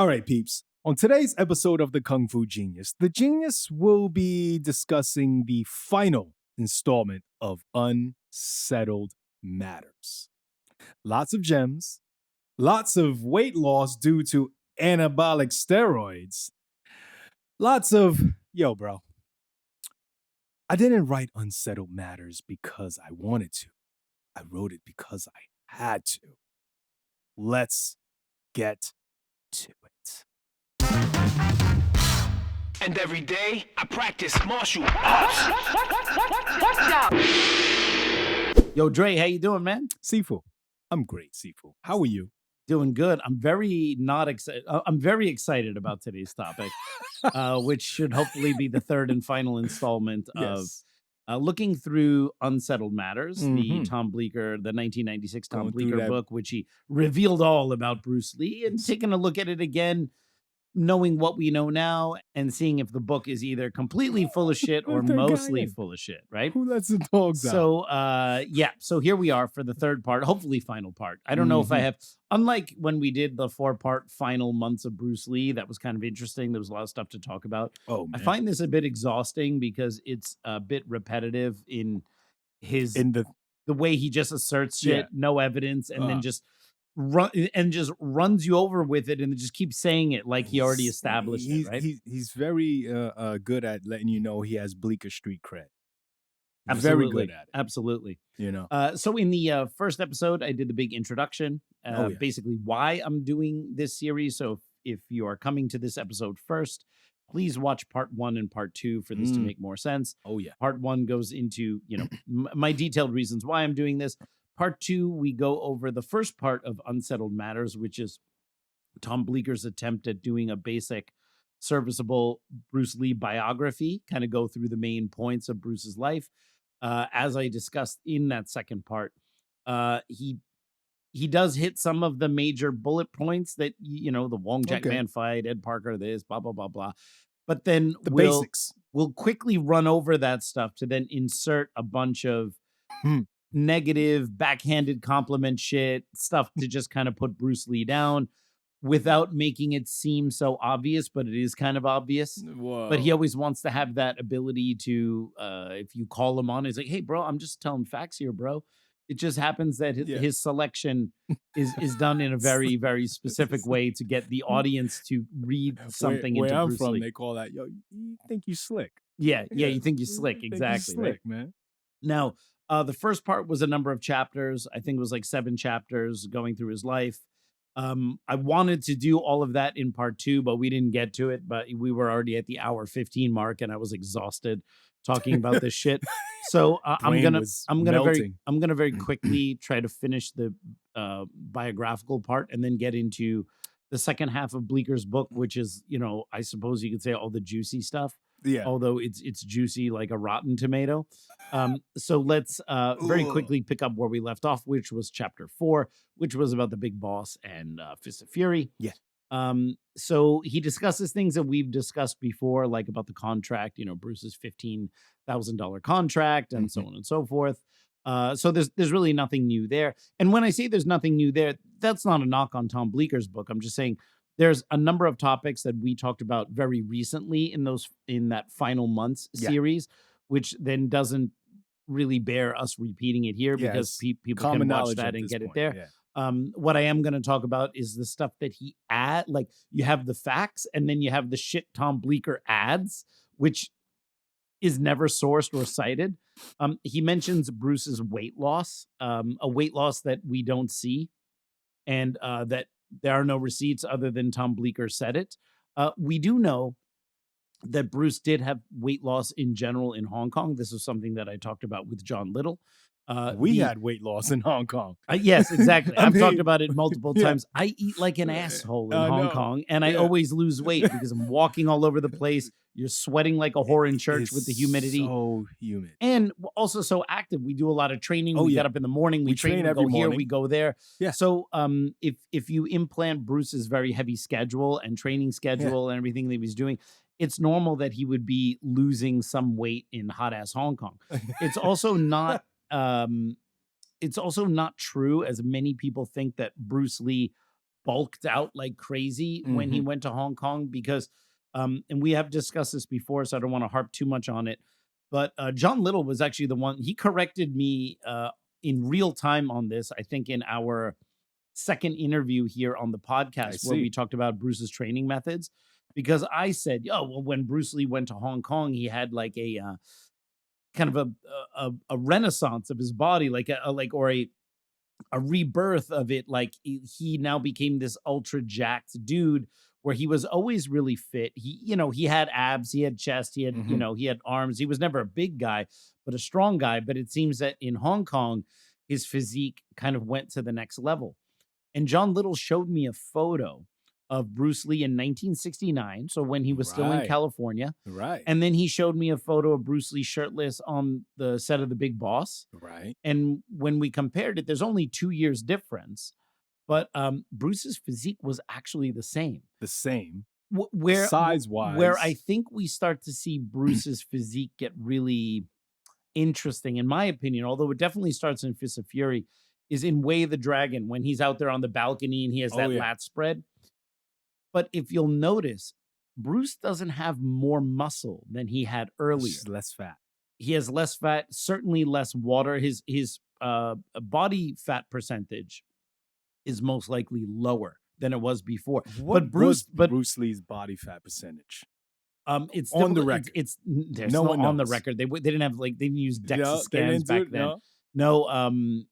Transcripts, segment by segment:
All right, peeps. On today's episode of the Kung Fu Genius, the genius will be discussing the final installment of Unsettled Matters. Lots of gems, lots of weight loss due to anabolic steroids, lots of, yo, bro, I didn't write Unsettled Matters because I wanted to. I wrote it because I had to. Let's get to it. And every day, I practice martial arts. Yo, Dre, how you doing, man? Sifu, I'm great, Sifu. How are you? Doing good. I'm very not excited. I'm very excited about today's topic, which should hopefully be the third and final installment Yes. of looking through Unsettled Matters, the Mhm. Tom Bleecker, the 1996 Tom Going through Bleecker that- book, which he revealed all about Bruce Lee, and taking a look at it again, knowing what we know now, and seeing if the book is either completely full of shit or Let that guy mostly in. full of shit, right? Who lets the dogs out? So so here we are for the third part, hopefully final part. I don't know if I have, unlike when we did the 4-part final months of Bruce Lee, that was kind of interesting. There was a lot of stuff to talk about. Oh, I man. find this a bit exhausting because it's a bit repetitive in his In the the way he just asserts shit, Yeah. no evidence, and then Uh. just runs you over with it, and just keeps saying it like he already established it, right? He's very good at letting you know he has Bleecker Street cred. Absolutely. Very good at it. Absolutely. You know. So in the first episode, I did the big introduction, Oh, yeah. basically why I'm doing this series. So if you are coming to this episode first, please watch part 1 and part 2 for this to make more sense. Oh yeah. Part 1 goes into, my detailed reasons why I'm doing this. Part 2, we go over the first part of Unsettled Matters, which is Tom Bleecker's attempt at doing a basic, serviceable Bruce Lee biography, kind of go through the main points of Bruce's life. As I discussed in that second part, he does hit some of the major bullet points that, the Wong Jack Okay. Man fight, Ed Parker, this, blah, blah, blah, blah. But then The basics. we'll quickly run over that stuff to then insert a bunch of Hmm. negative, backhanded compliment shit, stuff to just kind of put Bruce Lee down without making it seem so obvious, but it is kind of obvious. Whoa. But he always wants to have that ability to, if you call him on, he's like, hey, bro, I'm just telling facts here, bro. It just happens that his selection is done in a very, very specific way to get the audience to read something where into I'm Bruce from, Lee. they call that, yo, you think you slick. Yeah, you think you're slick, You think you exactly. Right? slick, man. Now, the first part was a number of chapters. I think it was like 7 chapters going through his life. I wanted to do all of that in part 2, but we didn't get to it. But we were already at the hour 15 mark, and I was exhausted talking about this shit. So I'm Brain gonna was very melting. quickly try to finish the biographical part, and then get into the second half of Bleecker's book, which is, I suppose you could say all the juicy stuff. Yeah. Although it's juicy like a rotten tomato. So let's very quickly pick up where we left off, which was chapter 4, which was about the big boss and Fist of Fury. Yeah. So he discusses things that we've discussed before, like about the contract, Bruce's $15,000 contract and so on and so forth. So there's really nothing new there. And when I say there's nothing new there, that's not a knock on Tom Bleecker's book. I'm just saying there's a number of topics that we talked about very recently in that final months series, which then doesn't really bear us repeating it here because people common can watch knowledge that at and this get point, it there. yeah. What I am going to talk about is the stuff that he like you have the facts and then you have the shit Tom Bleecker adds, which is never sourced or cited. He mentions Bruce's weight loss, a weight loss that we don't see, and that there are no receipts other than Tom Bleecker said it. We do know that Bruce did have weight loss in general in Hong Kong. This is something that I talked about with John Little. We had weight loss in Hong Kong. Yes, exactly. I I've talked mean, about it multiple yeah. times. I eat like an asshole in I Hong know. Kong, and I Yeah. always lose weight because I'm walking all over the place. You're sweating like a whore in church It's with the humidity. so humid. And also so active. We do a lot of training. Oh, We yeah. get up in the morning. We train. We every go here. morning. We go there. Yeah. So if you implant Bruce's very heavy schedule and training schedule and everything that he's doing, it's normal that he would be losing some weight in hot ass Hong Kong. It's also not. It's also not true, as many people think, that Bruce Lee bulked out like crazy when he went to Hong Kong because, and we have discussed this before, so I don't want to harp too much on it. But John Little was actually the one, he corrected me in real time on this, I think in our second interview here on the podcast where we talked about Bruce's training methods. Because I said, oh, well, when Bruce Lee went to Hong Kong, he had like a kind of a renaissance of his body, like a rebirth of it. Like he now became this ultra jacked dude where he was always really fit. He had abs, he had chest, he had, he had arms. He was never a big guy, but a strong guy. But it seems that in Hong Kong, his physique kind of went to the next level. And John Little showed me a photo of Bruce Lee in 1969. So when he was still in California. Right. And then he showed me a photo of Bruce Lee shirtless on the set of The Big Boss. Right. And when we compared it, there's only 2 years difference. But Bruce's physique was actually the same. The same. Where size-wise. Where I think we start to see Bruce's physique get really interesting, in my opinion, although it definitely starts in Fist of Fury, is in Way of the Dragon when he's out there on the balcony and he has that lat spread. But if you'll notice, Bruce doesn't have more muscle than he had earlier. He's less fat. He has less fat, certainly less water. His body fat percentage is most likely lower than it was before. What Bruce Lee's body fat percentage? It's on the record. It's there's no no one on the knows. record. They didn't have they didn't use DEXA No, they scans didn't do back it, then. no.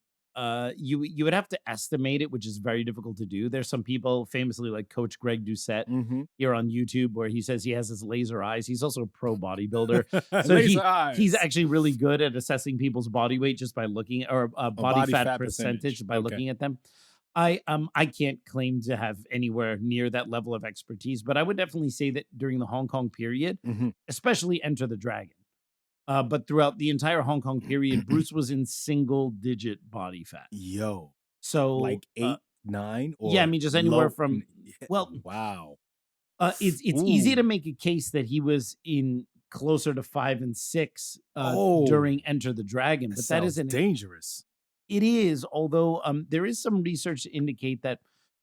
You would have to estimate it, which is very difficult to do. There's some people famously like Coach Greg Doucette here on YouTube where he says he has his laser eyes. He's also a pro bodybuilder. So he's actually really good at assessing people's body weight just by looking or body fat percentage by looking at them. I can't claim to have anywhere near that level of expertise, but I would definitely say that during the Hong Kong period, especially Enter the Dragon, but throughout the entire Hong Kong period, Bruce was in single-digit body fat. Yo. So like 8, 9? Or yeah, I mean, just anywhere low, from, well, wow. It's easy to make a case that he was in closer to 5 and 6 during Enter the Dragon, but that isn't dangerous. It is, although there is some research to indicate that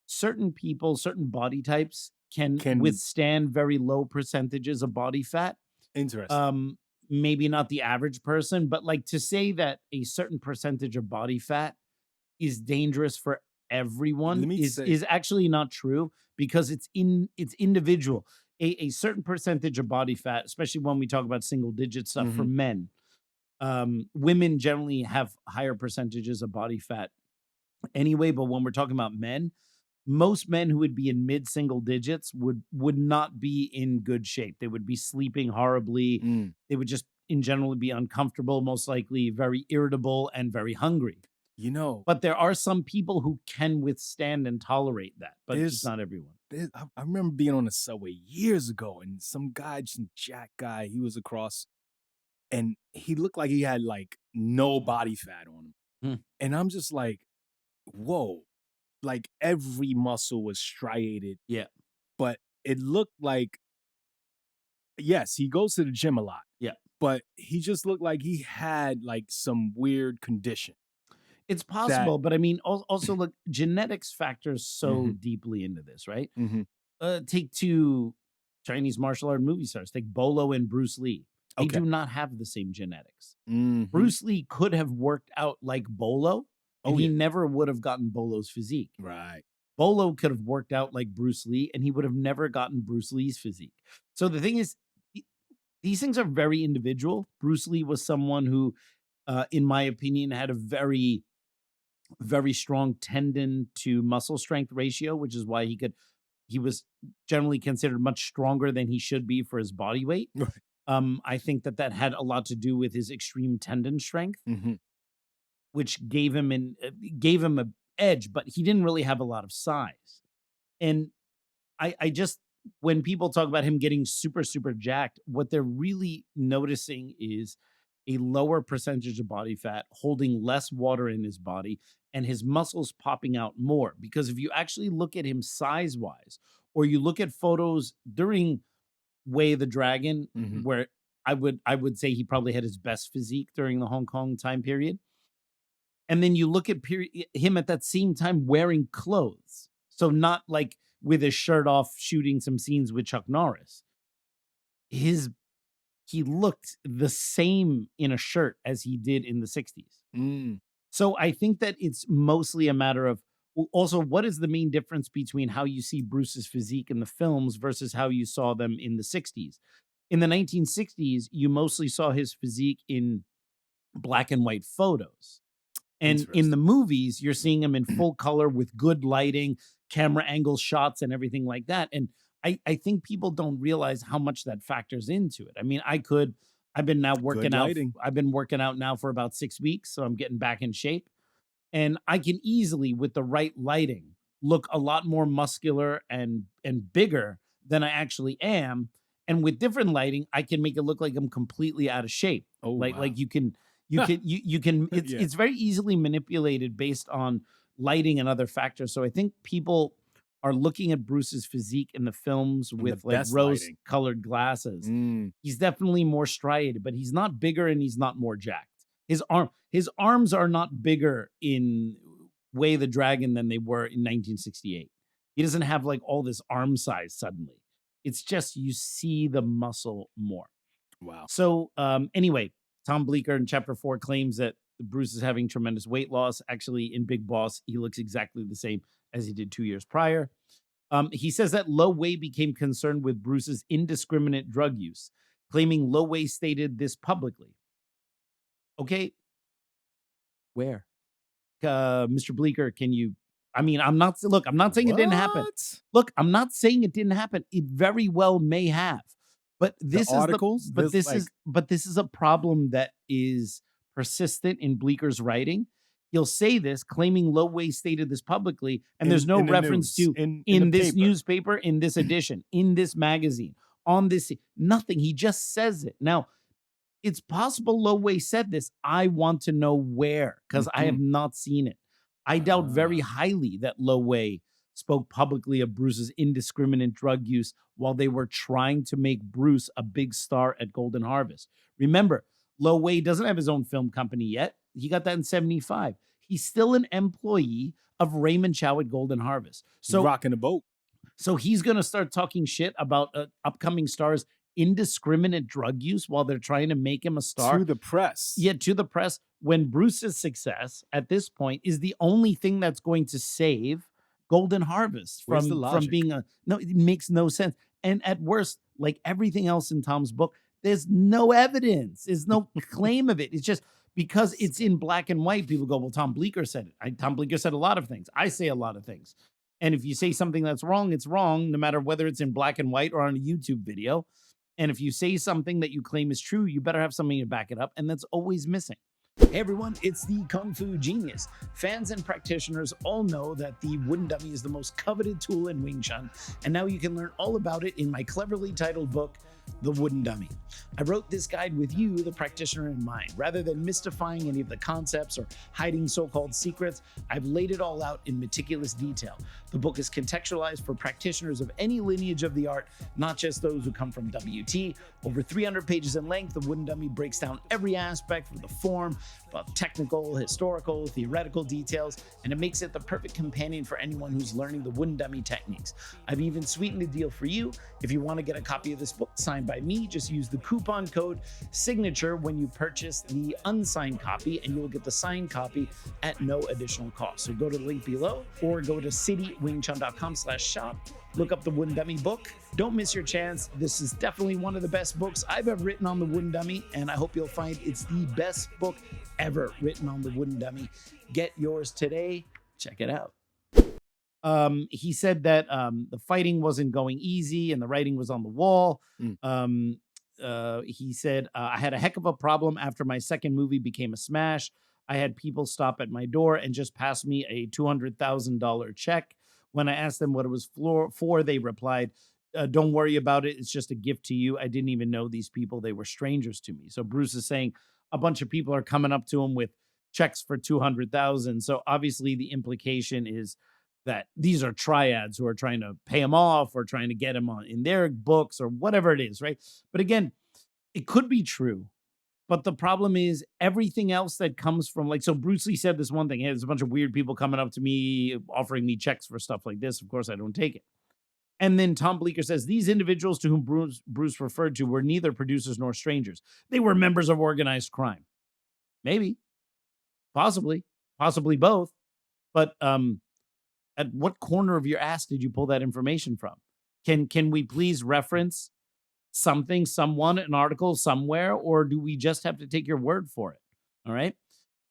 certain people, certain body types can withstand very low percentages of body fat. Interesting. Maybe not the average person, but like to say that a certain percentage of body fat is dangerous for everyone is actually not true because it's individual. A certain percentage of body fat, especially when we talk about single digit stuff for men. Women generally have higher percentages of body fat anyway, but when we're talking about men, most men who would be in mid single digits would not be in good shape. They would be sleeping horribly. They would just in general be uncomfortable, most likely very irritable and very hungry. But there are some people who can withstand and tolerate that, but it's not everyone. I remember being on the subway years ago and some jack guy, he was across and he looked like he had like no body fat on him. And I'm just like, whoa, like every muscle was striated. Yeah. But it looked like, yes, he goes to the gym a lot. Yeah. But he just looked like he had like some weird condition. It's possible, but I mean, also look, genetics factors so deeply into this, right? Take 2 Chinese martial art movie stars, take Bolo and Bruce Lee. They do not have the same genetics. Bruce Lee could have worked out like Bolo, and he never would have gotten Bolo's physique. Right. Bolo could have worked out like Bruce Lee, and he would have never gotten Bruce Lee's physique. So the thing is, these things are very individual. Bruce Lee was someone who, in my opinion, had a very, very strong tendon to muscle strength ratio, which is why he was generally considered much stronger than he should be for his body weight. Right. I think that had a lot to do with his extreme tendon strength, which gave him an edge, but he didn't really have a lot of size. And I just, when people talk about him getting super, super jacked, what they're really noticing is a lower percentage of body fat, holding less water in his body, and his muscles popping out more. Because if you actually look at him size-wise, or you look at photos during Way of the Dragon, where I would say he probably had his best physique during the Hong Kong time period. And then you look at him at that same time wearing clothes. So not like with his shirt off shooting some scenes with Chuck Norris. He looked the same in a shirt as he did in the 60s. Mm. So I think that it's mostly a matter of, well, also, what is the main difference between how you see Bruce's physique in the films versus how you saw them in the 60s? In the 1960s, you mostly saw his physique in black and white photos. And in the movies, you're seeing him in full color with good lighting, camera angle shots, and everything like that. And I think people don't realize how much that factors into it. I mean, I've been now working out. I've been working out now for about 6 weeks, so I'm getting back in shape. And I can easily, with the right lighting, look a lot more muscular and bigger than I actually am. And with different lighting, I can make it look like I'm completely out of shape. Oh, like you can it's very easily manipulated based on lighting and other factors. So I think people are looking at Bruce's physique in the films with like rose-colored glasses. He's definitely more striated, but he's not bigger and he's not more jacked. His arms are not bigger in Way the Dragon than they were in 1968. He doesn't have like all this arm size suddenly. It's just you see the muscle more. Wow. So anyway, Tom Bleecker in Chapter 4 claims that Bruce is having tremendous weight loss. Actually, in Big Boss, he looks exactly the same as he did 2 years prior. He says that Lo Wei became concerned with Bruce's indiscriminate drug use, claiming Lo Wei stated this publicly. Okay. Where? Mr. Bleecker, can you... I mean, I'm not saying it didn't happen. Look, I'm not saying it didn't happen. It very well may have. But this is a problem that is persistent in Bleecker's writing. He'll say this, claiming Lo Wei stated this publicly, and there's no reference to in this newspaper, in this edition, in this magazine, on this, nothing. He just says it. Now, it's possible Lo Wei said this. I want to know where, because I have not seen it. I doubt very highly that Lo Wei spoke publicly of Bruce's indiscriminate drug use while they were trying to make Bruce a big star at Golden Harvest. Remember, Lo Wei doesn't have his own film company yet. He got that in 1975. He's still an employee of Raymond Chow at Golden Harvest. So rocking the boat. So he's going to start talking shit about upcoming stars' indiscriminate drug use while they're trying to make him a star. To the press. Yeah, to the press. When Bruce's success at this point is the only thing that's going to save Golden Harvest from being no, it makes no sense. And at worst, like everything else in Tom's book, there's no evidence. There's no claim of it. It's just because it's in black and white, people go, well, Tom Bleecker said it. Tom Bleecker said a lot of things. I say a lot of things. And if you say something that's wrong, it's wrong, no matter whether it's in black and white or on a YouTube video. And if you say something that you claim is true, you better have something to back it up. And that's always missing. Hey everyone, it's the Kung Fu Genius. Fans and practitioners all know that the wooden dummy is the most coveted tool in Wing Chun, and now you can learn all about it in my cleverly titled book, The Wooden Dummy. I wrote this guide with you, the practitioner, in mind. Rather than mystifying any of the concepts or hiding so-called secrets, I've laid it all out in meticulous detail. The book is contextualized for practitioners of any lineage of the art, not just those who come from WT. Over 300 pages in length, The Wooden Dummy breaks down every aspect of the form, both technical, historical, theoretical details, and it makes it the perfect companion for anyone who's learning the wooden dummy techniques. I've even sweetened the deal for you. If you want to get a copy of this book signed by me, just use the coupon code SIGNATURE when you purchase the unsigned copy, and you will get the signed copy at no additional cost. So go to the link below or go to citywingchun.com/shop. Look up the Wooden Dummy book. Don't miss your chance. This is definitely one of the best books I've ever written on the Wooden Dummy, and I hope you'll find it's the best book ever written on the Wooden Dummy. Get yours today. Check it out. He said that the fighting wasn't going easy and the writing was on the wall. He said, I had a heck of a problem after my second movie became a smash. I had people stop at my door and just pass me a $200,000 check. When I asked them what it was for, they replied, don't worry about it. It's just a gift to you. I didn't even know these people. They were strangers to me. So Bruce is saying a bunch of people are coming up to him with checks for $200,000. So obviously the implication is that these are triads who are trying to pay him off or trying to get him on in their books or whatever it is, right? But again, it could be true But the problem is everything else that comes from so Bruce Lee said this one thing. Hey, there's a bunch of weird people coming up to me, offering me checks for stuff like this. Of course, I don't take it. And then Tom Bleecker says, these individuals to whom Bruce referred to were neither producers nor strangers. They were members of organized crime. Maybe, possibly both. But at what corner of your ass did you pull that information from? Can we please reference something, someone, an article somewhere, or do we just have to take your word for it? All right.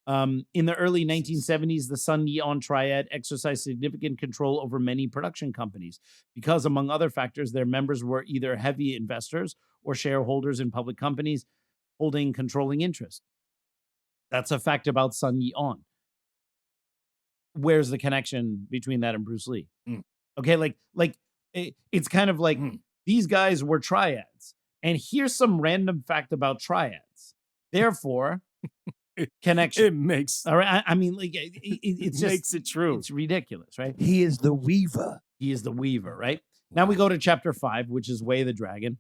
In the early 1970s, the Sun Yi-on triad exercised significant control over many production companies because, among other factors, their members were either heavy investors or shareholders in public companies holding controlling interest. That's a fact about Sun Yi-on. Where's the connection between that and Bruce Lee? Okay, it's kind of like these guys were triads. And here's some random fact about triads. Therefore, connection. It makes. All right. I mean, it's just makes it true. It's ridiculous, right? He is the weaver. He is the weaver, right? Now we go to chapter 5, which is Way the Dragon.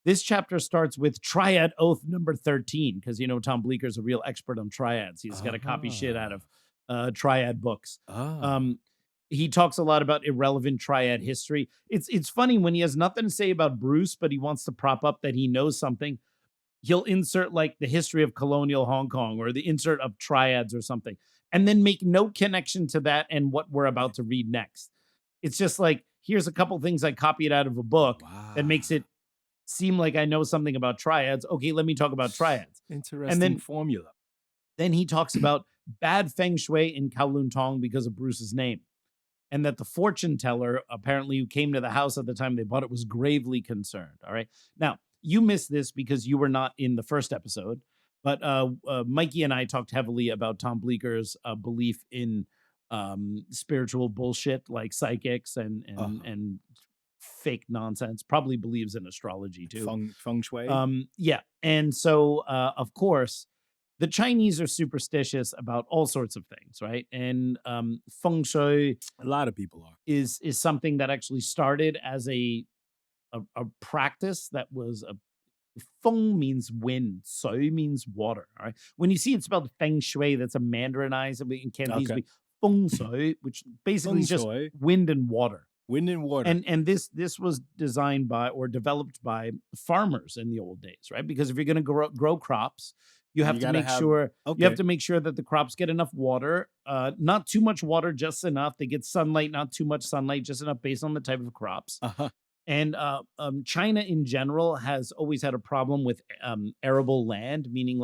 This chapter starts with Triad Oath number 13, because Tom Bleecker's a real expert on triads. He's got to copy shit out of triad books. He talks a lot about irrelevant triad history. It's funny when he has nothing to say about Bruce, but he wants to prop up that he knows something. He'll insert the history of colonial Hong Kong or the insert of triads or something, and then make no connection to that and what we're about to read next. It's just here's a couple things I copied out of a book that makes it seem like I know something about triads. Okay, let me talk about triads. Interesting and then, formula. Then he talks about bad feng shui in Kowloon Tong because of Bruce's name. And that the fortune teller, apparently, who came to the house at the time they bought it, was gravely concerned. All right. Now, you missed this because you were not in the first episode, but Mikey and I talked heavily about Tom Bleecker's belief in spiritual bullshit like psychics and fake nonsense. Probably believes in astrology too. Feng shui. Yeah. And so, of course, the Chinese are superstitious about all sorts of things, right? And feng shui, a lot of people are, is something that actually started as a practice that was feng means wind, shui means water. All right. When you see it spelled feng shui, that's a Mandarinized in Cantonese, feng shui, which basically is just wind and water. Wind and water. And this was designed by or developed by farmers in the old days, right? Because if you're going to grow crops, you have to make sure that the crops get enough water, not too much water, just enough. They get sunlight, not too much sunlight, just enough based on the type of crops. And China in general has always had a problem with arable land, meaning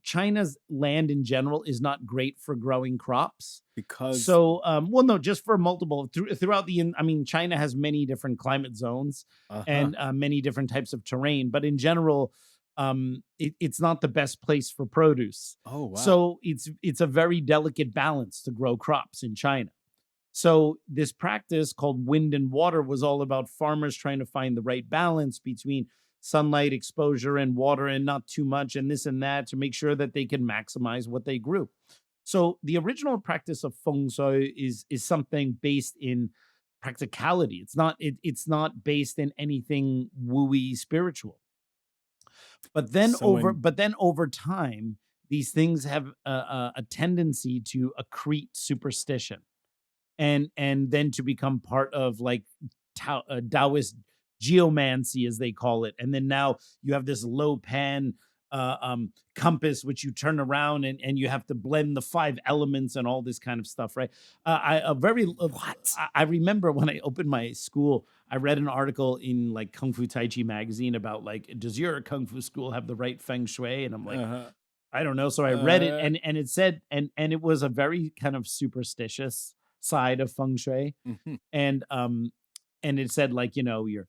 China's land in general is not great for growing crops. Because just for multiple throughout China has many different climate zones and many different types of terrain, but in general, it's not the best place for produce. Oh, wow. So it's a very delicate balance to grow crops in China. So this practice called wind and water was all about farmers trying to find the right balance between sunlight exposure and water and not too much and this and that to make sure that they can maximize what they grew. So the original practice of feng shui is something based in practicality. It's not based in anything woo-y spiritual. But then over time, these things have a tendency to accrete superstition, and then to become part of Taoist geomancy, as they call it. And then now you have this low pan compass, which you turn around and you have to blend the 5 elements and all this kind of stuff, right? I remember when I opened my school, I read an article in Kung Fu Tai Chi magazine about does your Kung Fu school have the right feng shui? And I'm like, I don't know. So I read it and it said, and it was a very kind of superstitious side of feng shui. And it said you're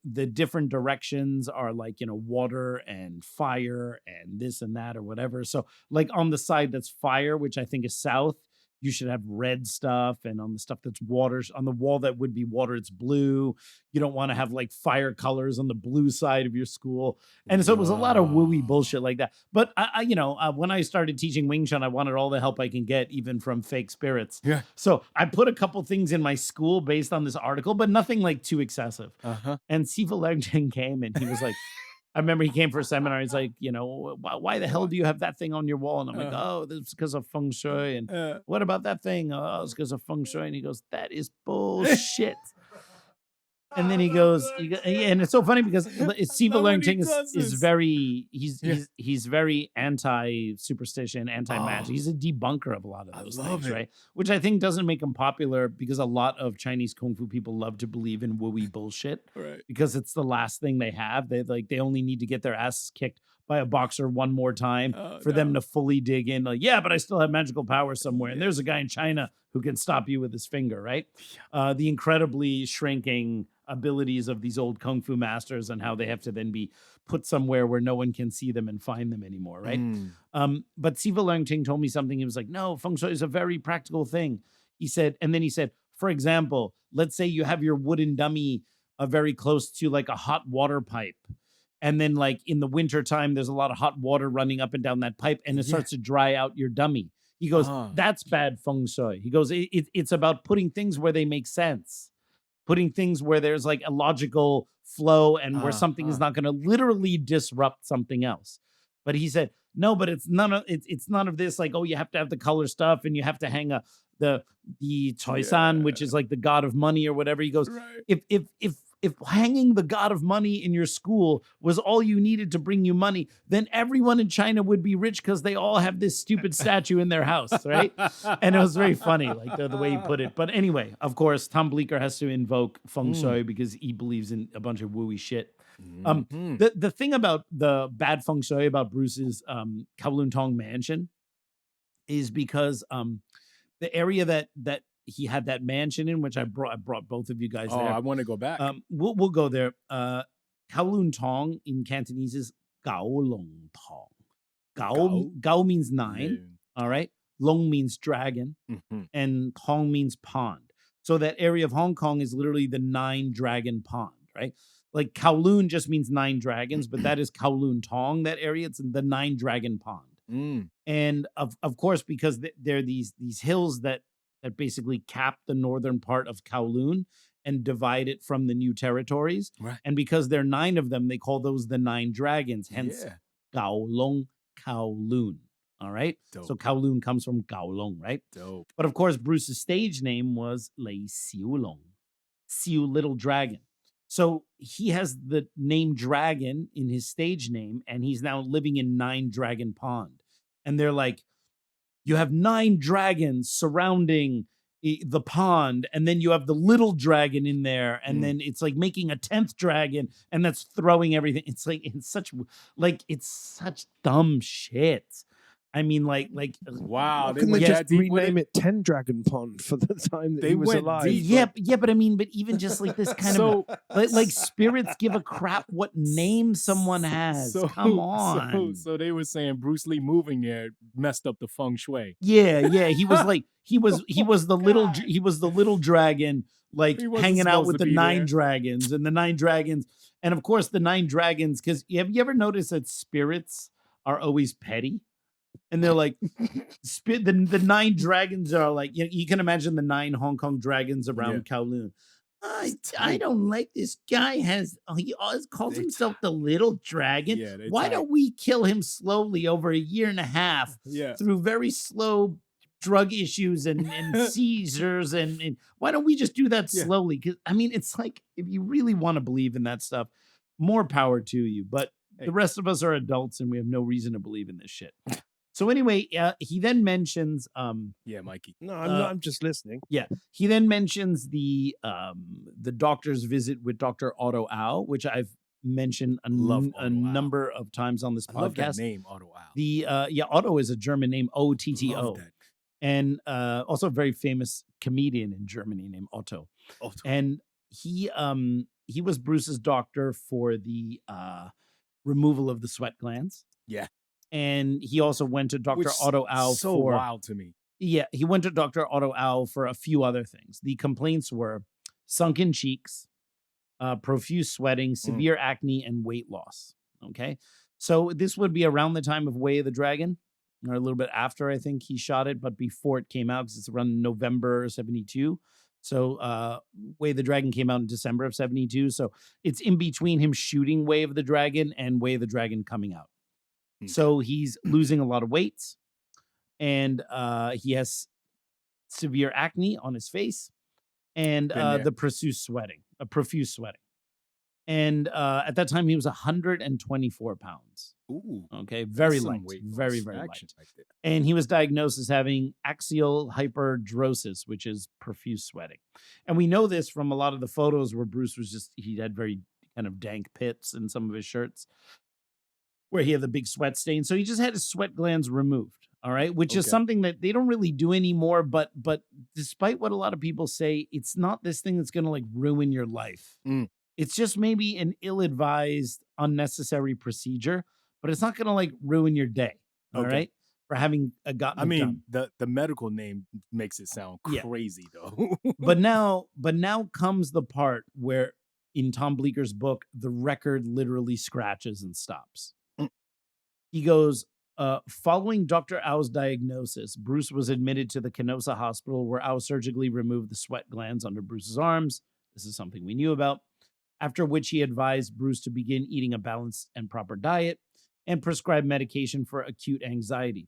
the different directions are water and fire and this and that or whatever. So on the side that's fire, which I think is south, you should have red stuff. And on the stuff that's water, on the wall that would be water, it's blue. You don't want to have fire colors on the blue side of your school. And so it was a lot of wooey bullshit like that. But when I started teaching Wing Chun, I wanted all the help I can get, even from fake spirits. Yeah. So I put a couple things in my school based on this article, but nothing too excessive. And Sifa Leung came and he was like, I remember he came for a seminar. He's like, why the hell do you have that thing on your wall? And I'm like, oh, that's because of feng shui. And what about that thing? Oh, it's because of feng shui. And he goes, that is bullshit. And then he goes, and it's so funny because Siva Learning is very, he's very anti-superstition, anti-magic. He's a debunker of a lot of those things, right? Which I think doesn't make him popular because a lot of Chinese Kung Fu people love to believe in wooey bullshit, right? Because it's the last thing they have. They only need to get their asses kicked by a boxer one more time for them to fully dig in. Like, yeah, but I still have magical power somewhere. And there's a guy in China who can stop you with his finger, right? The incredibly shrinking abilities of these old Kung Fu masters and how they have to then be put somewhere where no one can see them and find them anymore, right? But Siva Learning told me something. He was like, no, feng shui is a very practical thing. He said, for example, let's say you have your wooden dummy very close to like a hot water pipe. And then like in the winter time, there's a lot of hot water running up and down that pipe and it starts to dry out your dummy. He goes, that's bad feng shui. He goes, it's about putting things where they make sense. Putting things where there's like a logical flow and where something is not going to literally disrupt something else. But he said, no, but it's none of this like, oh, you have to have the color stuff and you have to hang the Choisan, which is like the god of money or whatever. He goes, if hanging the god of money in your school was all you needed to bring you money, then everyone in China would be rich because they all have this stupid statue in their house, right? And it was very funny, like the way he put it. But anyway, of course, Tom Bleecker has to invoke feng shui because he believes in a bunch of wooey shit. The thing about the bad feng shui about Bruce's Kowloon Tong mansion is because the area that he had that mansion in, which I brought both of you guys there. I want to go back. We'll go there. Kowloon Tong in Cantonese is Gao Long Tong. Gao means 9. All right. Long means dragon. And Tong means pond. So that area of Hong Kong is literally the 9 dragon pond, right? Like Kowloon just means 9 dragons, but that is Kowloon Tong, that area. It's the 9 dragon pond. And of course, because there are these hills that basically cap the northern part of Kowloon and divide it from the new territories. Right. And because there are 9 of them, they call those the 9 dragons, hence Kowloon Kowloon. All right. Dope. So Kowloon comes from Kowloon, right? Dope. But of course, Bruce's stage name was Lei Xiu Long, Xiu Little Dragon. So he has the name Dragon in his stage name, and he's now living in 9 Dragon Pond. And they're like, you have 9 dragons surrounding the pond, and then you have the little dragon in there, and then it's like making a 10th dragon, and that's throwing everything. It's such dumb shit. I mean, wow. Couldn't they just rename it 10 Dragon Pond for the time that he was alive? But I mean, but even just like this kind of like spirits give a crap what name someone has. Come on. So they were saying Bruce Lee moving there messed up the feng shui. Yeah. He was like he was the little dragon, like hanging out with the 9 dragons and the 9 dragons, and of course the 9 dragons. Because have you ever noticed that spirits are always petty? And they're like, the 9 dragons are like, you can imagine the 9 Hong Kong dragons around Kowloon. I don't like this guy. He always calls himself the little dragon. Yeah, why don't we kill him slowly over a year and a half through very slow drug issues and seizures? And why don't we just do that slowly? Because I mean, it's like, if you really want to believe in that stuff, more power to you. But the rest of us are adults and we have no reason to believe in this shit. So anyway, he then mentions, Mikey. No, I'm just listening. Yeah, he then mentions the doctor's visit with Dr. Otto Au, which I've mentioned a number of times on this podcast. I love that name, Otto Au. Otto is a German name, O-T-T-O, and also a very famous comedian in Germany named Otto. And he was Bruce's doctor for the removal of the sweat glands. Yeah. And he also went to Dr. Otto Au for wild to me. Yeah, he went to Dr. Otto Au for a few other things. The complaints were sunken cheeks, profuse sweating, severe acne, and weight loss. Okay. So this would be around the time of Way of the Dragon, or a little bit after, I think he shot it, but before it came out, because it's around November 72. So Way of the Dragon came out in December of 72. So it's in between him shooting Way of the Dragon and Way of the Dragon coming out. Okay. So he's losing a lot of weight, and he has severe acne on his face, and the profuse sweating. And at that time, he was 124 pounds. Ooh. Okay, very light. Very, very light. And he was diagnosed as having axial hyperdrosis, which is profuse sweating. And we know this from a lot of the photos where Bruce he had very kind of dank pits in some of his shirts where he had the big sweat stain. So he just had his sweat glands removed. All right. Which is something that they don't really do anymore. But despite what a lot of people say, it's not this thing that's going to like ruin your life. It's just maybe an ill-advised, unnecessary procedure, but it's not going to like ruin your day. All right. For having gotten it done. The medical name makes it sound crazy though. But now comes the part where in Tom Bleecker's book, the record literally scratches and stops. He goes, following Dr. Au's diagnosis, Bruce was admitted to the Canosa Hospital where Au surgically removed the sweat glands under Bruce's arms. This is something we knew about. After which he advised Bruce to begin eating a balanced and proper diet and prescribed medication for acute anxiety.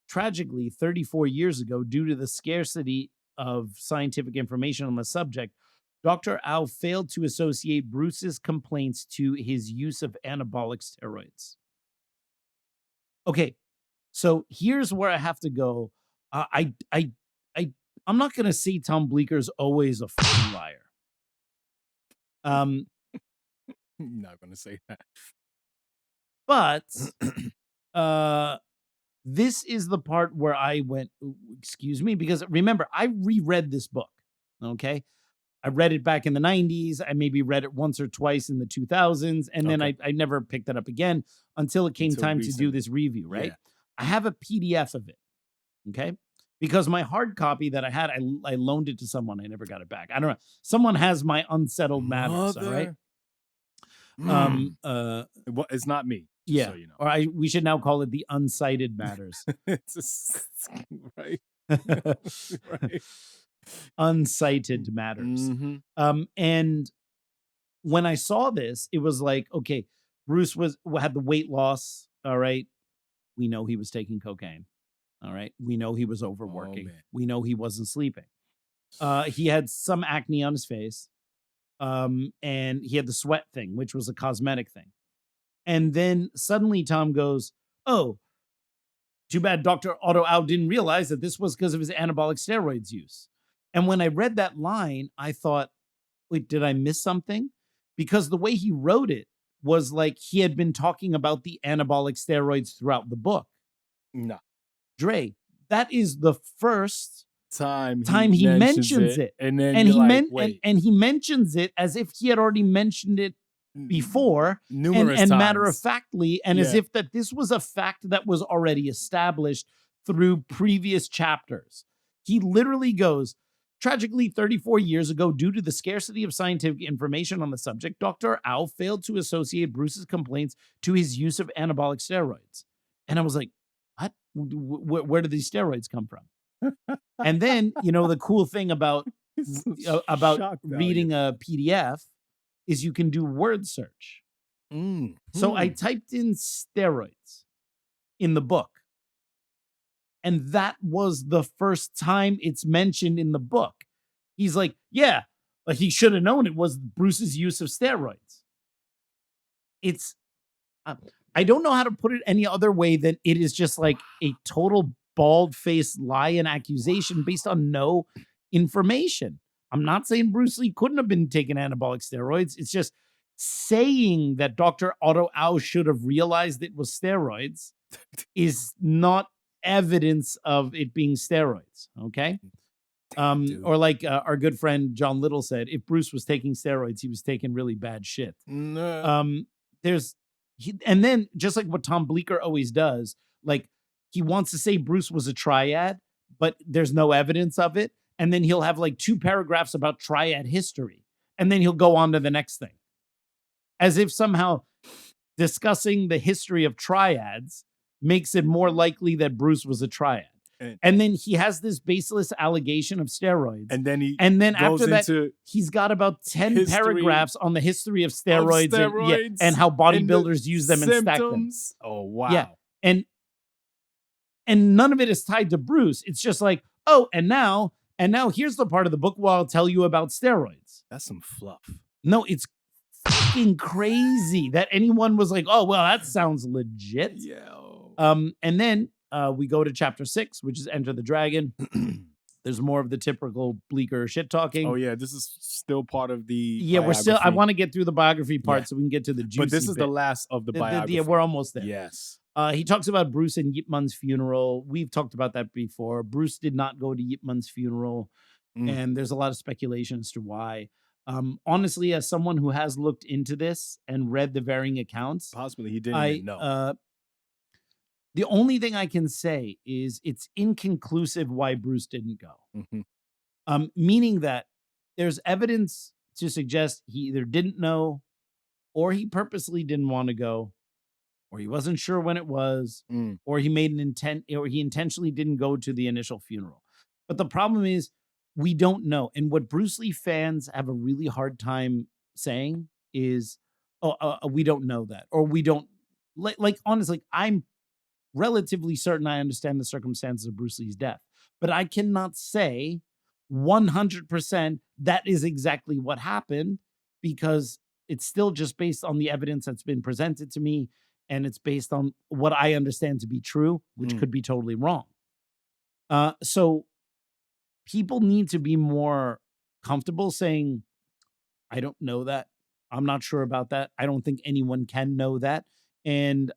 Tragically, 34 years ago, due to the scarcity of scientific information on the subject, Dr. Au failed to associate Bruce's complaints to his use of anabolic steroids. Okay, so here's where I have to go. I'm not going to say Tom Bleecker's always a fucking liar. I'm not going to say that. But this is the part where I went, excuse me, because remember, I reread this book, okay? I read it back in the 90s. I maybe read it once or twice in the 2000s, and then I never picked it up again until it came time to do this review, right? Yeah. I have a PDF of it, okay? Because my hard copy that I had, I loaned it to someone. I never got it back. I don't know. Someone has my Unsettled Matters, all right? It's not me. Yeah. So you know. Or we should now call it the Uncited Matters. Right. Right. Uncited Matters. Mm-hmm. And when I saw this, it was like, okay, Bruce had the weight loss. All right. We know he was taking cocaine. All right. We know he was overworking. We know he wasn't sleeping. He had some acne on his face. And he had the sweat thing, which was a cosmetic thing. And then suddenly Tom goes, oh, too bad Dr. Otto Au didn't realize that this was because of his anabolic steroids use. And when I read that line, I thought, wait, did I miss something? Because the way he wrote it was like he had been talking about the anabolic steroids throughout the book. No. Dre, that is the first time he mentions it. And then he mentions it as if he had already mentioned it before numerous and times. matter-of-factly, and as if that this was a fact that was already established through previous chapters. He literally goes, tragically, 34 years ago, due to the scarcity of scientific information on the subject, Dr. Au failed to associate Bruce's complaints to his use of anabolic steroids. And I was like, what? Where did these steroids come from? And then, the cool thing about reading a PDF is you can do word search. So I typed in steroids in the book. And that was the first time it's mentioned in the book. He's like, yeah, but he should have known it was Bruce's use of steroids. It's, I don't know how to put it any other way than it is just like a total bald-faced lie and accusation based on no information. I'm not saying Bruce Lee couldn't have been taking anabolic steroids. It's just saying that Dr. Otto Au should have realized it was steroids is not evidence of it being steroids. Okay. Or like our good friend John Little said, if Bruce was taking steroids, he was taking really bad shit. No. And then just like what Tom Bleecker always does, like he wants to say Bruce was a triad, but there's no evidence of it. And then he'll have like 2 paragraphs about triad history. And then he'll go on to the next thing. As if somehow discussing the history of triads makes it more likely that Bruce was a triad. And then he has this baseless allegation of steroids. And then after that, he's got about 10 paragraphs on the history of steroids, and how bodybuilders use them and stack them. Oh, wow. Yeah. And none of it is tied to Bruce. It's just like, oh, and now here's the part of the book where I'll tell you about steroids. That's some fluff. No, it's fucking crazy that anyone was like, oh, well, that sounds legit. Yeah. And then we go to chapter 6, which is Enter the Dragon. There's more of the typical Bleecker shit talking. Oh yeah, this is still part of the biography. I want to get through the biography part so we can get to the juicy But this is bit. the last of the biography. Yeah, we're almost there. Yes. He talks about Bruce and Yip Man's funeral. We've talked about that before. Bruce did not go to Yip Man's funeral, and there's a lot of speculation as to why. Honestly, as someone who has looked into this and read the varying accounts, possibly he didn't even know. The only thing I can say is it's inconclusive why Bruce didn't go. Meaning that there's evidence to suggest he either didn't know, or he purposely didn't want to go, or he wasn't sure when it was, or he made an intent, or he intentionally didn't go to the initial funeral. But the problem is we don't know. And what Bruce Lee fans have a really hard time saying is, we don't know that, or we don't like honestly, I'm relatively certain I understand the circumstances of Bruce Lee's death, but I cannot say 100% that is exactly what happened, because it's still just based on the evidence that's been presented to me, and it's based on what I understand to be true, which could be totally wrong. So people need to be more comfortable saying, I don't know that. I'm not sure about that. I don't think anyone can know that. And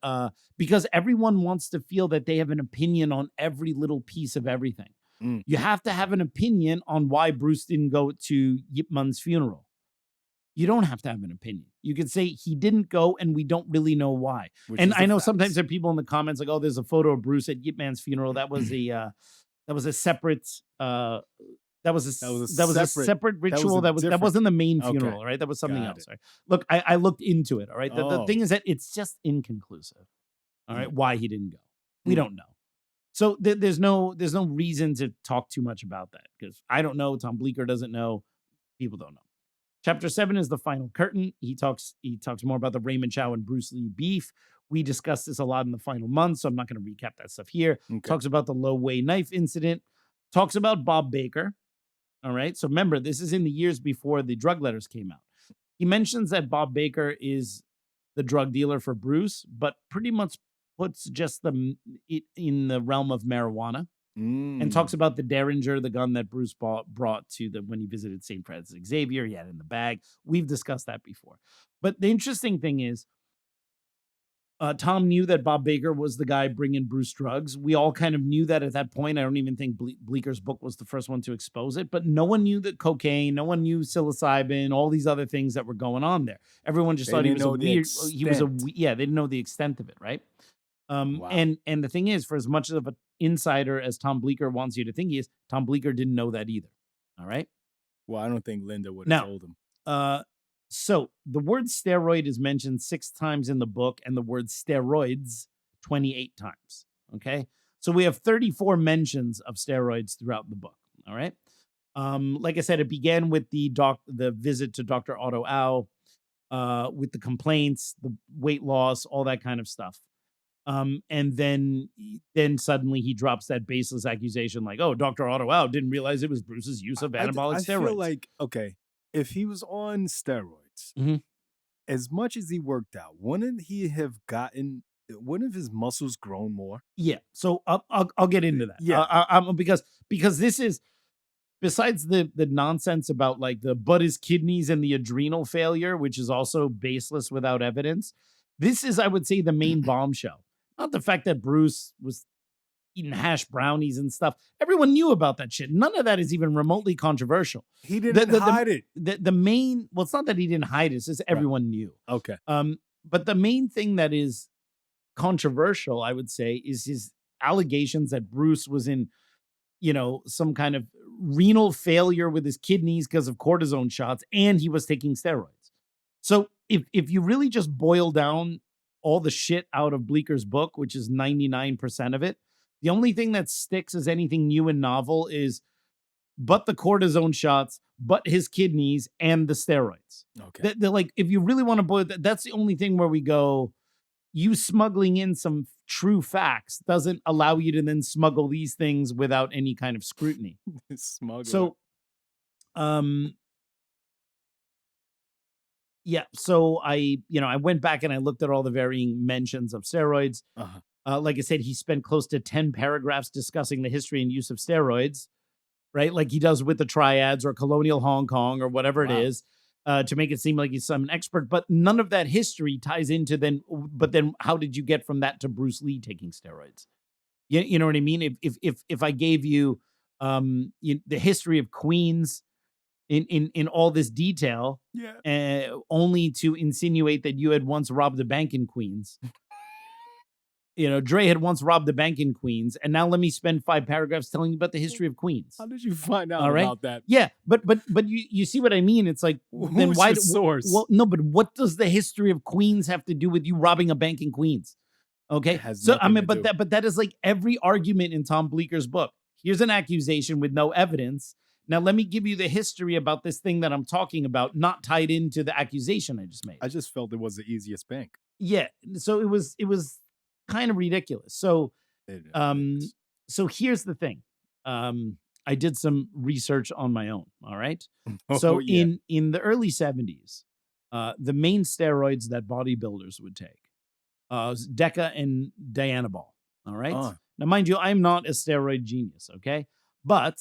because everyone wants to feel that they have an opinion on every little piece of everything. You have to have an opinion on why Bruce didn't go to Yip Man's funeral. You don't have to have an opinion. You could say he didn't go and we don't really know why. And I know sometimes there are people in the comments like, oh, there's a photo of Bruce at Yip Man's funeral. That was a separate separate ritual. That wasn't the main funeral, right? That was something else. Right? Look, I looked into it. All right. The thing is that it's just inconclusive. All right. Why he didn't go. We don't know. So there's no reason to talk too much about that, because I don't know. Tom Bleecker doesn't know. People don't know. Chapter 7 is the final curtain. He talks more about the Raymond Chow and Bruce Lee beef. We discussed this a lot in the final month, so I'm not going to recap that stuff here. Talks about the Lo Wei knife incident. Talks about Bob Baker. All right. So remember, this is in the years before the drug letters came out. He mentions that Bob Baker is the drug dealer for Bruce, but pretty much puts just it in the realm of marijuana, and talks about the Derringer, the gun that Bruce brought to when he visited St. Francis Xavier. He had it in the bag. We've discussed that before. But the interesting thing is, Tom knew that Bob Baker was the guy bringing Bruce drugs. We all kind of knew that at that point. I don't even think Bleecker's book was the first one to expose it, but no one knew that cocaine, no one knew psilocybin, all these other things that were going on there. Everyone just thought he was a weird, they didn't know the extent of it, right? Wow. And the thing is, for as much of an insider as Tom Bleecker wants you to think he is, Tom Bleecker didn't know that either. All right. Well, I don't think Linda would have told him. So the word steroid is mentioned 6 times in the book, and the word steroids 28 times. Okay. So we have 34 mentions of steroids throughout the book. All right. Like I said, it began with the visit to Dr. Otto Au, with the complaints, the weight loss, all that kind of stuff. And then suddenly he drops that baseless accusation like, oh, Dr. Otto Au didn't realize it was Bruce's use of anabolic steroids. I feel like, okay, if he was on steroids, as much as he worked out, wouldn't his muscles grown more? Yeah. So I'll get into that. Yeah. Because this is, besides the nonsense about like his kidneys and the adrenal failure, which is also baseless without evidence, this is, I would say, the main bombshell. Not the fact that Bruce was eating hash brownies and stuff. Everyone knew about that shit. None of that is even remotely controversial. He didn't hide it. The main, well, it's not that he didn't hide it. It's just everyone knew. Okay. But the main thing that is controversial, I would say, is his allegations that Bruce was in, some kind of renal failure with his kidneys because of cortisone shots, and he was taking steroids. So if you really just boil down all the shit out of Bleecker's book, which is 99% of it, The only thing that sticks as anything new and novel is but the cortisone shots, but his kidneys and the steroids. Okay. They're like, if you really want to boil it, that's the only thing where we go, you smuggling in some true facts doesn't allow you to then smuggle these things without any kind of scrutiny. Smuggle. So, yeah. So I went back and I looked at all the varying mentions of steroids. Like I said, he spent close to 10 paragraphs discussing the history and use of steroids, right? Like he does with the triads or colonial Hong Kong or whatever it is, to make it seem like he's some expert. But none of that history ties into but then how did you get from that to Bruce Lee taking steroids? You know what I mean? If I gave you the history of Queens in all this detail, only to insinuate that you had once robbed a bank in Queens. Dre had once robbed a bank in Queens, and now let me spend 5 paragraphs telling you about the history of Queens. How did you find out about that? Yeah, but you see what I mean? It's like, then Who's why? the source? Well, no, but what does the history of Queens have to do with you robbing a bank in Queens? Okay, so I mean, but that is like every argument in Tom Bleecker's book. Here's an accusation with no evidence. Now let me give you the history about this thing that I'm talking about, not tied into the accusation I just made. I just felt it was the easiest bank. Yeah, so it was kind of ridiculous. So, so here's the thing. I did some research on my own. All right. In the early 70s, the main steroids that bodybuilders would take was Deca and Dianabol. All right. Now, mind you, I'm not a steroid genius. Okay, but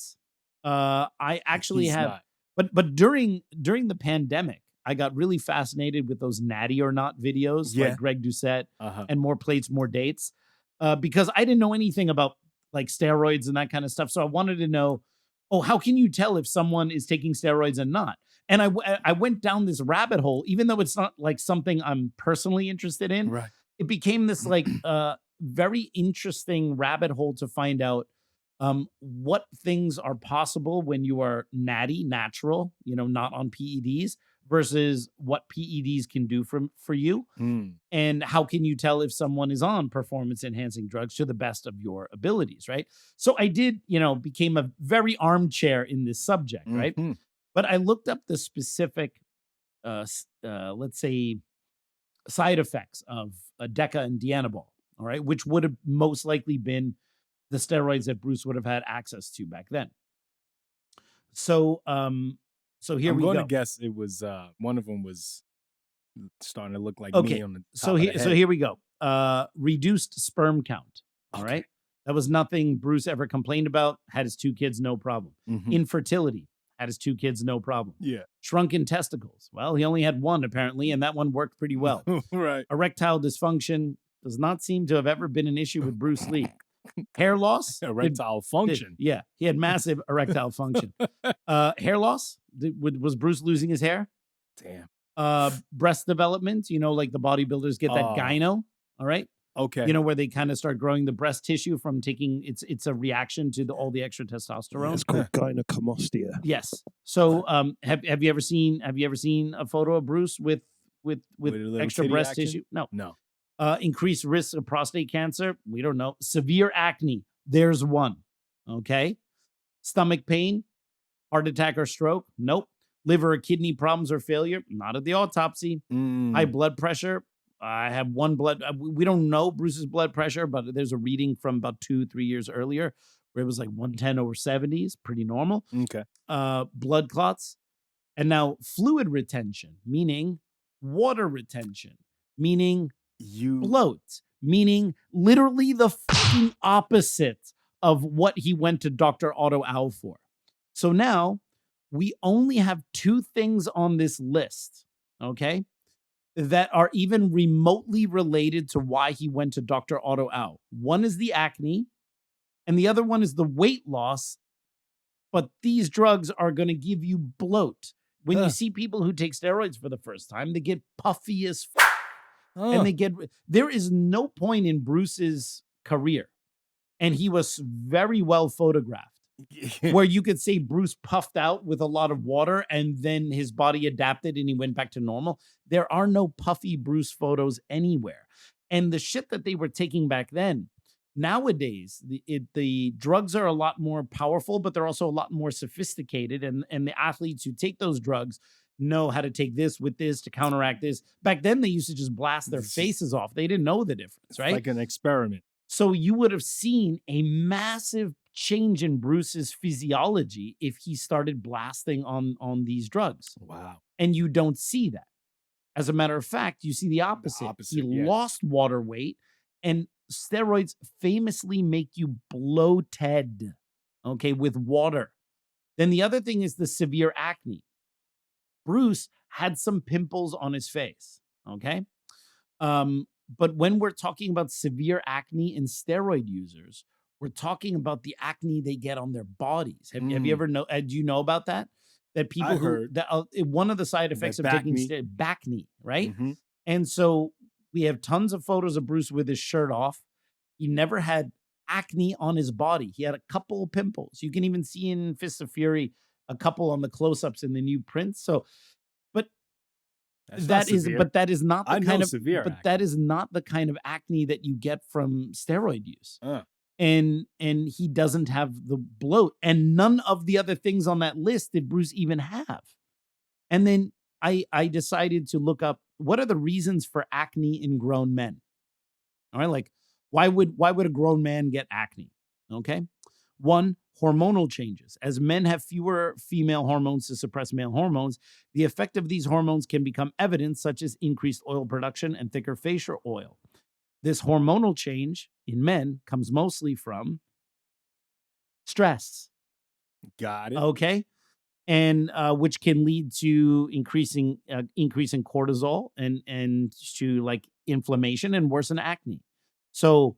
I actually But during the pandemic, I got really fascinated with those natty or not videos, like Greg Doucette and More Plates, More Dates, because I didn't know anything about like steroids and that kind of stuff. So I wanted to know, how can you tell if someone is taking steroids and not? And I went down this rabbit hole, even though it's not like something I'm personally interested in. Right. It became this like very interesting rabbit hole to find out what things are possible when you are natural, not on PEDs, versus what PEDs can do for you. And how can you tell if someone is on performance enhancing drugs to the best of your abilities, right? So I did, became a very armchair in this subject, right? But I looked up the specific, let's say, side effects of Deca and Dianabol, all right, which would have most likely been the steroids that Bruce would have had access to back then. So, so here we go. I'm going to guess it was one of them was starting to look like me on the top so of the head. So here we go. Reduced sperm count. All right. That was nothing Bruce ever complained about. Had his 2 kids, no problem. Infertility. Had his 2 kids, no problem. Yeah. Shrunken testicles. Well, he only had 1 apparently, and that one worked pretty well. Right. Erectile dysfunction does not seem to have ever been an issue with Bruce Lee. Hair loss. Erectile function. Yeah. He had massive erectile function. Hair loss. Was Bruce losing his hair? Damn. Breast development. Like the bodybuilders get that gyno. All right. Okay. Where they kind of start growing the breast tissue from taking it's a reaction to all the extra testosterone. It's called gynecomastia. Yes. So have you ever seen a photo of Bruce with extra breast action? tissue? No. Increased risk of prostate cancer? We don't know. Severe acne. There's one. Okay. Stomach pain, heart attack or stroke? Nope. Liver or kidney problems or failure? Not at the autopsy. High blood pressure? I have we don't know Bruce's blood pressure, but there's a reading from about 2-3 years earlier where it was like 110 over 70s, pretty normal. Okay. Blood clots. And now fluid retention, meaning water retention, meaning bloat, meaning literally the fucking opposite of what he went to Dr. Otto Au for. So now we only have 2 things on this list, okay, that are even remotely related to why he went to Dr. Otto Au. One is the acne, and the other one is the weight loss. But these drugs are going to give you bloat. When you see people who take steroids for the first time, they get puffy as and there is no point in Bruce's career, and he was very well photographed, where you could say Bruce puffed out with a lot of water and then his body adapted and he went back to normal. There are no puffy Bruce photos anywhere. And the shit that they were taking back then Nowadays, the drugs are a lot more powerful, but they're also a lot more sophisticated. And the athletes who take those drugs know how to take this with this to counteract this. Back then, they used to just blast their faces off. They didn't know the difference, right? Like an experiment. So you would have seen a massive change in Bruce's physiology if he started blasting on these drugs. Wow. And you don't see that. As a matter of fact, you see the opposite. He lost water weight, and steroids famously make you bloated, okay, with water. Then the other thing is the severe acne. Bruce had some pimples on his face, okay? But when we're talking about severe acne in steroid users, we're talking about the acne they get on their bodies. Have you ever know? Do you know about that? That people one of the side effects of taking backne, right? Mm-hmm. And so we have tons of photos of Bruce with his shirt off. He never had acne on his body. He had a couple of pimples. You can even see in Fists of Fury a couple on the close-ups in the new prints. So, but that is not the kind of severe. But that is not the kind of acne that you get from steroid use. And he doesn't have the bloat, and none of the other things on that list did Bruce even have. And then I decided to look up what are the reasons for acne in grown men. All right, like why would a grown man get acne? Okay, one, hormonal changes. As men have fewer female hormones to suppress male hormones, the effect of these hormones can become evident, such as increased oil production and thicker facial oil. This hormonal change in men comes mostly from stress. Got it. Okay. And which can lead to increase in cortisol and to like inflammation and worsen acne. So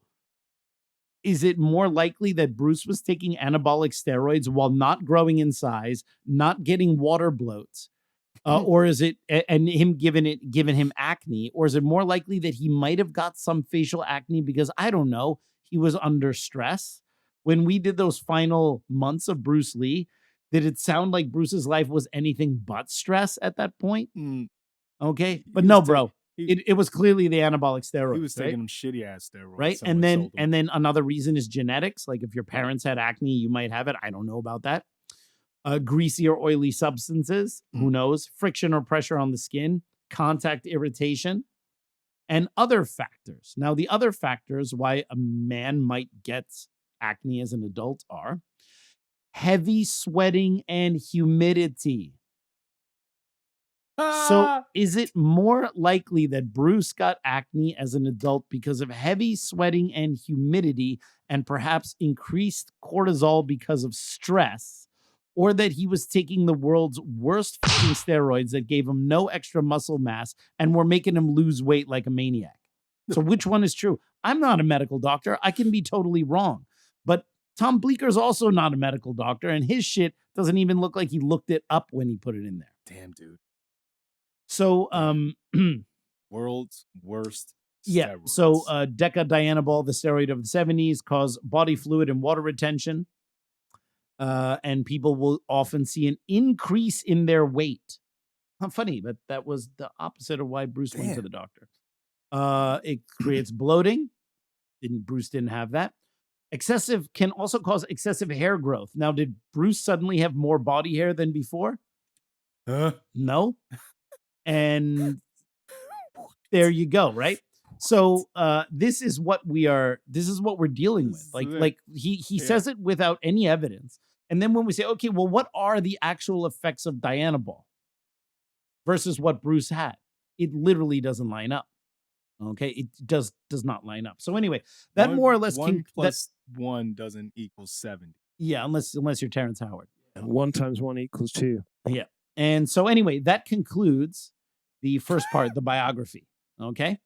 is it more likely that Bruce was taking anabolic steroids while not growing in size, not getting water bloats? Or is it, and him giving him acne, or is it more likely that he might have got some facial acne because, I don't know, he was under stress? When we did those final months of Bruce Lee, did it sound like Bruce's life was anything but stress at that point? Okay. But no, bro, it was clearly the anabolic steroids. He was taking them shitty ass steroids. Right. And then another reason is genetics. Like if your parents had acne, you might have it. I don't know about that. Greasy or oily substances, who knows? Friction or pressure on the skin, contact irritation, and other factors. Now, the other factors why a man might get acne as an adult are heavy sweating and humidity. So is it more likely that Bruce got acne as an adult because of heavy sweating and humidity and perhaps increased cortisol because of stress? Or that he was taking the world's worst fucking steroids that gave him no extra muscle mass and were making him lose weight like a maniac? So which one is true? I'm not a medical doctor. I can be totally wrong. But Tom Bleecker's also not a medical doctor, and his shit doesn't even look like he looked it up when he put it in there. Damn, dude. So, world's worst steroids. Yeah. So, decadianabol, the steroid of the 70s, caused body fluid and water retention. And people will often see an increase in their weight. How funny, but that was the opposite of why Bruce went to the doctor. It creates bloating. Bruce didn't have that. Can also cause excessive hair growth. Now, did Bruce suddenly have more body hair than before? No. And there you go, right? So this is what we're dealing with. Like he says it without any evidence. And then when we say, okay, well, what are the actual effects of dianabol versus what Bruce had? It literally doesn't line up. Okay, it does not line up. So anyway, that more or less 1 plus 1 doesn't equal 70. Yeah, unless you're Terrence Howard. And 1 times 1 equals 2. Yeah. And so anyway, that concludes the first part, the biography. Okay.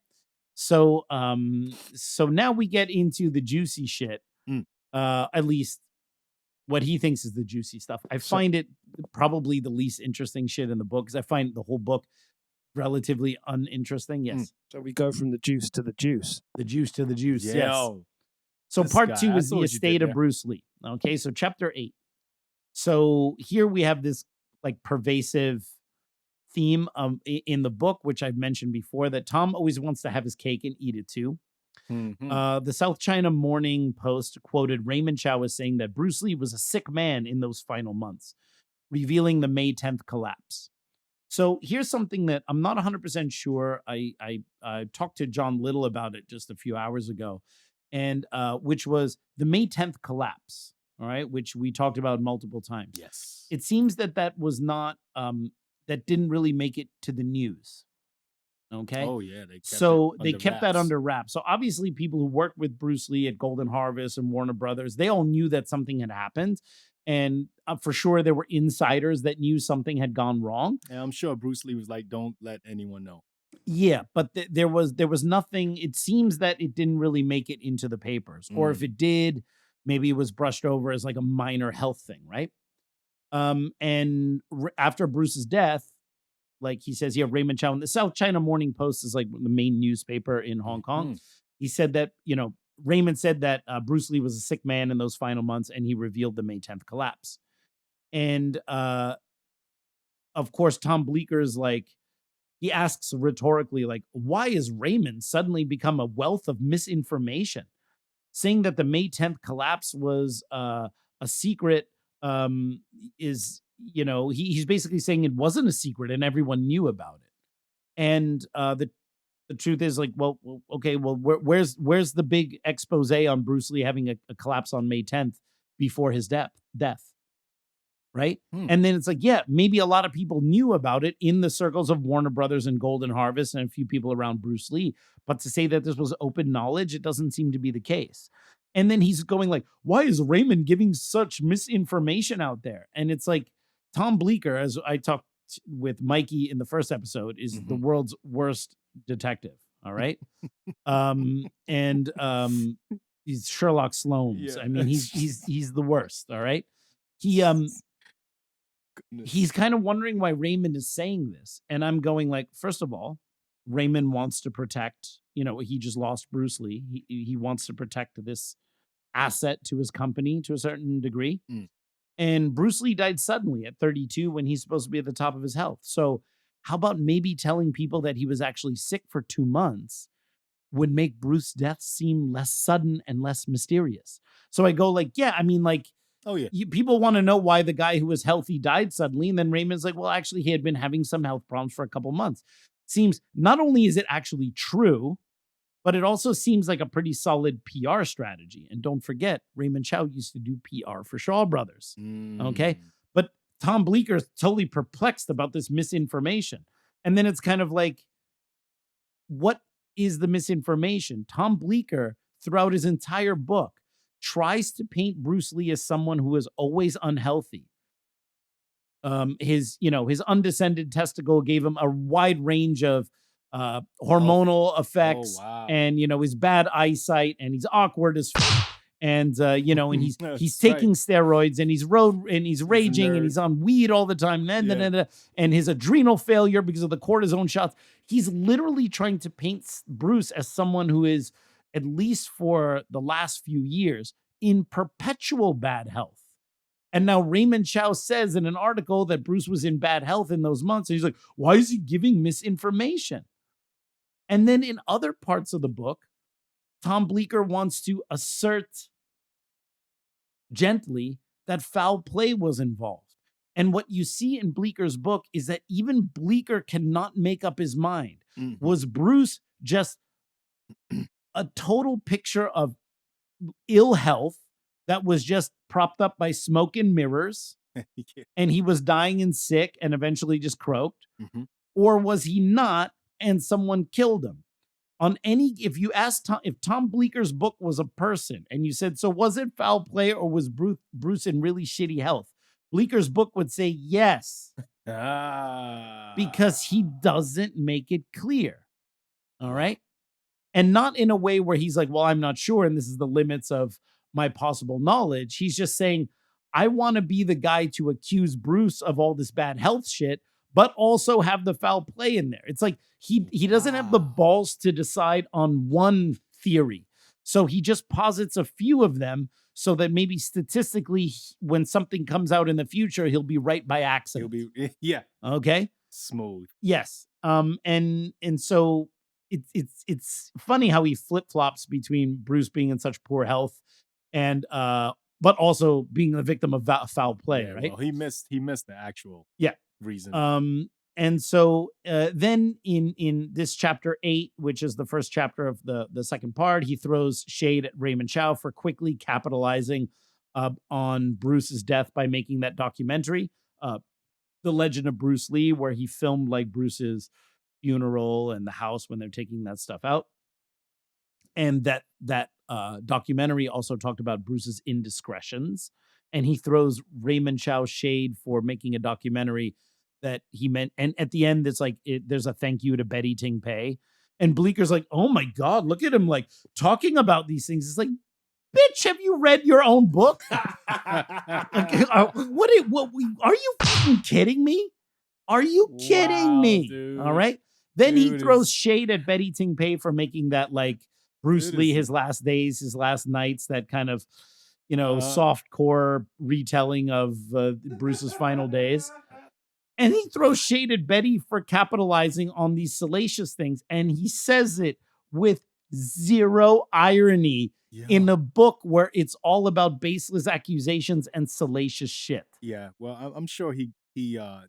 So now we get into the juicy shit. At least what he thinks is the juicy stuff. I find it probably the least interesting shit in the book because I find the whole book relatively uninteresting. Yes. So we go from the juice to the juice. The juice to the juice. Yeah. Yes. So part 2 is the estate of Bruce Lee. Okay. So chapter 8. So here we have this like pervasive theme in the book, which I've mentioned before, that Tom always wants to have his cake and eat it too. The South China Morning Post quoted Raymond Chow as saying that Bruce Lee was a sick man in those final months, revealing the May 10th collapse. So here's something that I'm not 100% sure. I talked to John Little about it just a few hours ago, and which was the May 10th collapse, all right, which we talked about multiple times. Yes. It seems that was not, that didn't really make it to the news. Okay. Oh, yeah. They kept that under wraps. So obviously people who worked with Bruce Lee at Golden Harvest and Warner Brothers, they all knew that something had happened. And for sure, there were insiders that knew something had gone wrong. And I'm sure Bruce Lee was like, don't let anyone know. Yeah, but there was nothing. It seems that it didn't really make it into the papers. Or if it did, maybe it was brushed over as like a minor health thing, right? After Bruce's death, like he says here, Raymond Chow, and the South China Morning Post is like the main newspaper in Hong Kong. He said that, Raymond said that Bruce Lee was a sick man in those final months, and he revealed the May 10th collapse. And of course, Tom Bleecker is like, he asks rhetorically, like, why has Raymond suddenly become a wealth of misinformation? Saying that the May 10th collapse was a secret is, he's basically saying it wasn't a secret and everyone knew about it. And the truth is, like, well, okay, well, where's the big expose on Bruce Lee having a collapse on May 10th before his death? Right? And then it's like, yeah, maybe a lot of people knew about it in the circles of Warner Brothers and Golden Harvest and a few people around Bruce Lee. But to say that this was open knowledge, it doesn't seem to be the case. And then he's going like, why is Raymond giving such misinformation out there? And it's like, Tom Bleecker, as I talked with Mikey in the first episode, is the world's worst detective. All right. He's Sherlock Sloan. I mean, he's the worst. All right. He's kind of wondering why Raymond is saying this. And I'm going like, first of all, Raymond wants to protect, he just lost Bruce Lee. He wants to protect this asset to his company to a certain degree. And Bruce Lee died suddenly at 32 when he's supposed to be at the top of his health. So how about maybe telling people that he was actually sick for 2 months would make Bruce's death seem less sudden and less mysterious. So I go like, yeah, I mean, like, oh yeah, people want to know why the guy who was healthy died suddenly. And then Raymond's like, well, actually, he had been having some health problems for a couple months. Seems not only is it actually true, but it also seems like a pretty solid PR strategy. And don't forget, Raymond Chow used to do PR for Shaw Brothers. Okay. But Tom Bleecker is totally perplexed about this misinformation. And then it's kind of like, what is the misinformation? Tom Bleecker, throughout his entire book, tries to paint Bruce Lee as someone who is always unhealthy. His undescended testicle gave him a wide range of hormonal effects, and his bad eyesight, and he's awkward as and and he's taking steroids, and he's raging, and he's on weed all the time, and his adrenal failure because of the cortisone shots. He's literally trying to paint Bruce as someone who is, at least for the last few years, in perpetual bad health. And now Raymond Chow says in an article that Bruce was in bad health in those months. And he's like, why is he giving misinformation? And then in other parts of the book, Tom Bleecker wants to assert gently that foul play was involved. And what you see in Bleecker's book is that even Bleecker cannot make up his mind. Was Bruce just a total picture of ill health that was just propped up by smoke and mirrors, and he was dying and sick and eventually just croaked? Or was he not, and someone killed him? If you asked Tom, if Tom Bleecker's book was a person and you said, so was it foul play or was Bruce in really shitty health? Bleecker's book would say yes, because he doesn't make it clear. All right. And not in a way where he's like, well, I'm not sure, and this is the limits of my possible knowledge. He's just saying, I want to be the guy to accuse Bruce of all this bad health shit, but also have the foul play in there. It's like he doesn't have the balls to decide on one theory. So he just posits a few of them so that maybe statistically, when something comes out in the future, he'll be right by accident. He'll be, yeah. Okay. Smooth. Yes. And so it's funny how he flip-flops between Bruce being in such poor health and but also being the victim of foul play, right? Well, he missed the actual reason. And so then in this chapter 8, which is the first chapter of the second part, he throws shade at Raymond Chow for quickly capitalizing on Bruce's death by making that documentary, The Legend of Bruce Lee, where he filmed like Bruce's funeral and the house when they're taking that stuff out. And that documentary also talked about Bruce's indiscretions. And he throws Raymond Chow shade for making a documentary that he meant. And at the end, it's like, there's a thank you to Betty Ting Pei. And Bleecker's like, oh my God, look at him like talking about these things. It's like, bitch, have you read your own book? Are you fucking kidding me? Are you kidding me? Dude. All right. Then he throws shade at Betty Ting Pei for making that like Bruce Lee, his last days, his last nights, that kind of, soft core retelling of Bruce's final days. And he throws shade at Betty for capitalizing on these salacious things. And he says it with zero irony in a book where it's all about baseless accusations and salacious shit. Yeah, well, I'm sure he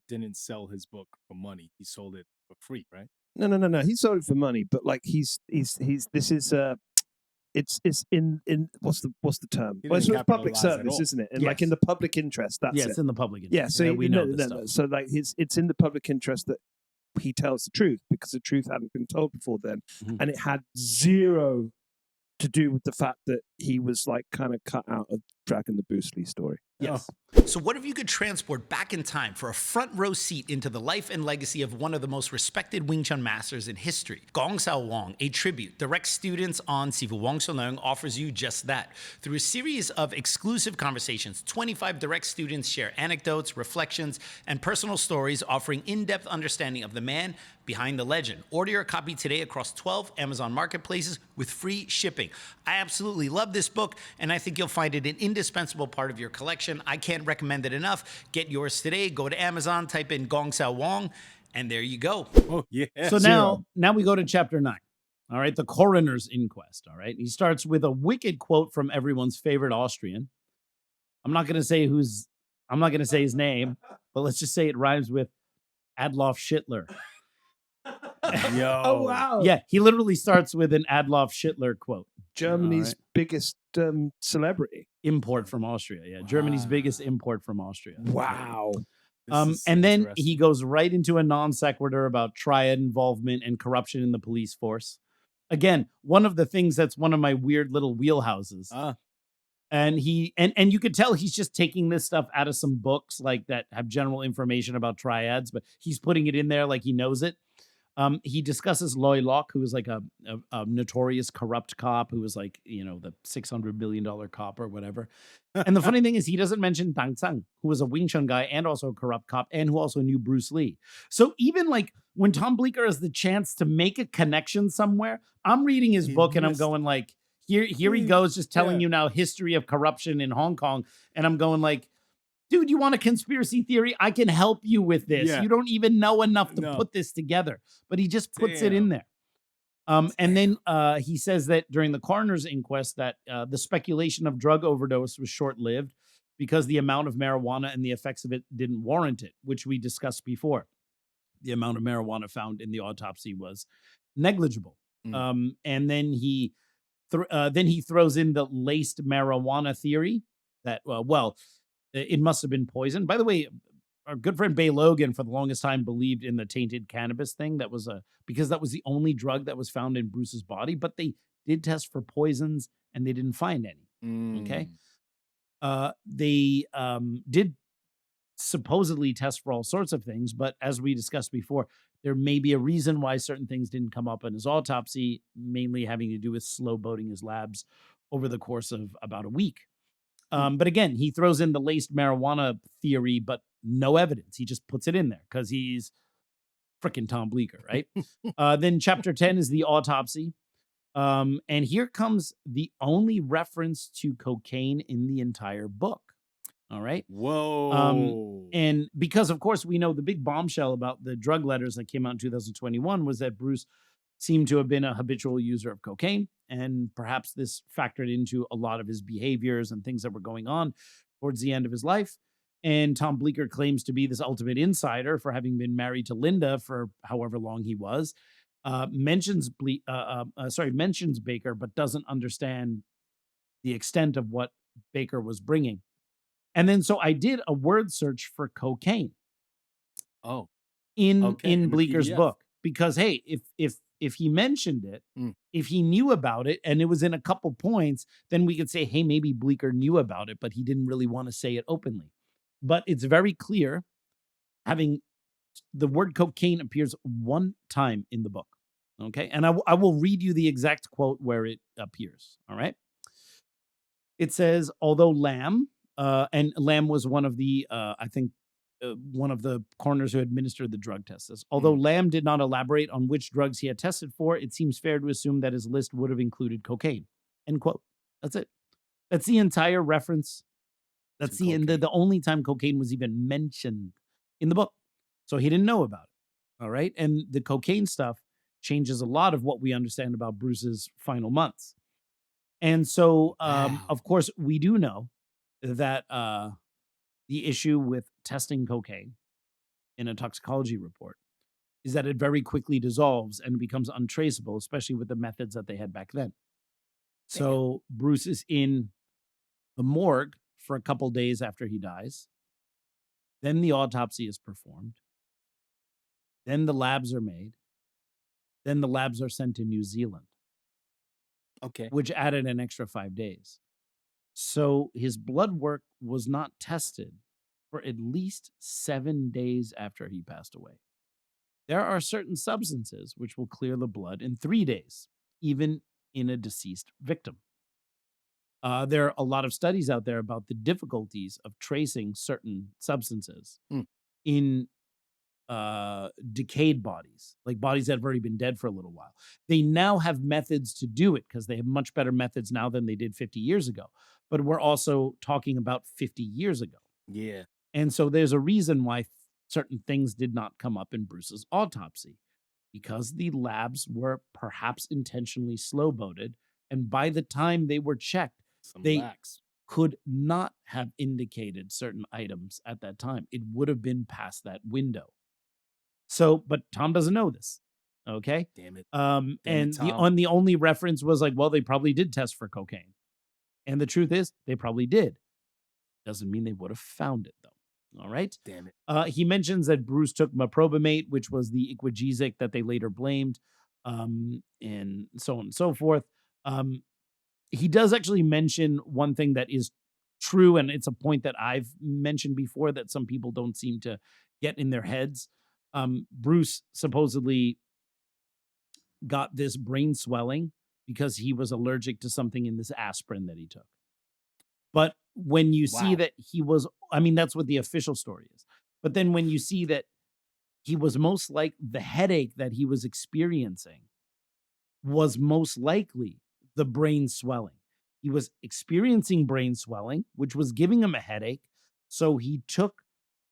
didn't sell his book for money. He sold it for free, right? No. He sold it for money, but like it's in what's the term? Well, it's public service, isn't it? And like in the public interest. That's it. It's in the public interest. Yeah, so we know this stuff. So like it's in the public interest that he tells the truth, because the truth hadn't been told before then, and it had zero to do with the fact that he was like kind of cut out of Dragon the Bruce Lee story. Yes. So what if you could transport back in time for a front row seat into the life and legacy of one of the most respected Wing Chun masters in history? Gong Sao Wong, a tribute direct students on Sifu Wong Sun Leung, offers you just that. Through a series of exclusive conversations, 25 direct students share anecdotes, reflections, and personal stories offering in-depth understanding of the man behind the legend. Order your copy today across 12 Amazon marketplaces with free shipping. I absolutely love this book, and I think you'll find it an indispensable part of your collection. I can't recommend it enough. Get yours today. Go to Amazon, type in Gong Sao Wong, and there you go. Oh, yeah. So now we go to chapter 9. All right, the coroner's inquest. All right, he starts with a wicked quote from everyone's favorite Austrian. I'm not going to say his name, but let's just say it rhymes with Adolf Hitler. Yo. Oh wow! Yeah, he literally starts with an Adolf Hitler quote. Germany's biggest celebrity. Import from Austria. Yeah, Germany's biggest import from Austria. Wow. And then he goes right into a non sequitur about triad involvement and corruption in the police force. Again, one of the things that's one of my weird little wheelhouses. And you could tell he's just taking this stuff out of some books like that have general information about triads, but he's putting it in there like he knows it. He discusses Loy Locke, who was like a notorious corrupt cop who was like, the $600 million cop or whatever. And the funny thing is he doesn't mention Dang Tsang, who was a Wing Chun guy and also a corrupt cop and who also knew Bruce Lee. So even like when Tom Bleecker has the chance to make a connection somewhere, I'm reading his book and I'm going like, here he goes, just telling you now history of corruption in Hong Kong. And I'm going like, dude, you want a conspiracy theory? I can help you with this. Yeah. You don't even know enough to put this together. But he just puts it in there. And then he says that during the coroner's inquest that the speculation of drug overdose was short-lived because the amount of marijuana and the effects of it didn't warrant it, which we discussed before. The amount of marijuana found in the autopsy was negligible. And then he throws in the laced marijuana theory that, it must have been poison. By the way, our good friend Bay Logan for the longest time believed in the tainted cannabis thing. That was because that was the only drug that was found in Bruce's body, but they did test for poisons and they didn't find any. Okay. They did supposedly test for all sorts of things, but as we discussed before, there may be a reason why certain things didn't come up in his autopsy, mainly having to do with slow boating his labs over the course of about a week. But again, he throws in the laced marijuana theory, but no evidence. He just puts it in there because he's freaking Tom Bleecker, right? Then chapter 10 is the autopsy. And here comes the only reference to cocaine in the entire book. All right. Whoa. And because, of course, we know the big bombshell about the drug letters that came out in 2021 was that Bruce seemed to have been a habitual user of cocaine, and perhaps this factored into a lot of his behaviors and things that were going on towards the end of his life. And Tom Bleecker claims to be this ultimate insider for having been married to Linda for however long he was. Mentions Baker, but doesn't understand the extent of what Baker was bringing. And then so I did a word search for cocaine. Oh, in okay, in the Bleecker's PDF. book, because hey, if he mentioned it, if he knew about it and it was in a couple points, then we could say, hey, maybe Bleecker knew about it, but he didn't really want to say it openly. But it's very clear, having the word cocaine appears one time in the book. Okay. And I will read you the exact quote where it appears. All right. It says, although Lamb, and Lamb was one of the, one of the coroners who administered the drug tests. Although Lamb did not elaborate on which drugs he had tested for, it seems fair to assume that his list would have included cocaine. End quote. That's it. That's the entire reference. That's the only time cocaine was even mentioned in the book. So he didn't know about it. All right. And the cocaine stuff changes a lot of what we understand about Bruce's final months. And so, of course, we do know that the issue with testing cocaine in a toxicology report is that it very quickly dissolves and becomes untraceable, especially with the methods that they had back then. So Bruce is in the morgue for a couple days after he dies. Then the autopsy is performed. Then the labs are made. Then the labs are sent to New Zealand. Okay. Which added an extra 5 days. So his blood work was not tested for at least 7 days after he passed away. There are certain substances which will clear the blood in 3 days, even in a deceased victim. There are a lot of studies out there about the difficulties of tracing certain substances in decayed bodies, like bodies that have already been dead for a little while. They now have methods to do it because they have much better methods now than they did 50 years ago. But we're also talking about 50 years ago. Yeah. And so there's a reason why certain things did not come up in Bruce's autopsy, because the labs were perhaps intentionally slow-boated. And by the time they were checked, they could not have indicated certain items at that time. It would have been past that window. So, but Tom doesn't know this. Okay. Damn it. The only reference was like, well, they probably did test for cocaine. And the truth is, they probably did. Doesn't mean they would have found it, though. All right. Damn it. He mentions that Bruce took meprobamate, which was the equagesic that they later blamed, and so on and so forth. He does actually mention one thing that is true, and it's a point that I've mentioned before that some people don't seem to get in their heads. Bruce supposedly got this brain swelling because he was allergic to something in this aspirin that he took. But when you see that he was, I mean, that's what the official story is. But then when you see that he was most like the headache that he was experiencing was most likely the brain swelling. He was experiencing brain swelling, which was giving him a headache. So he took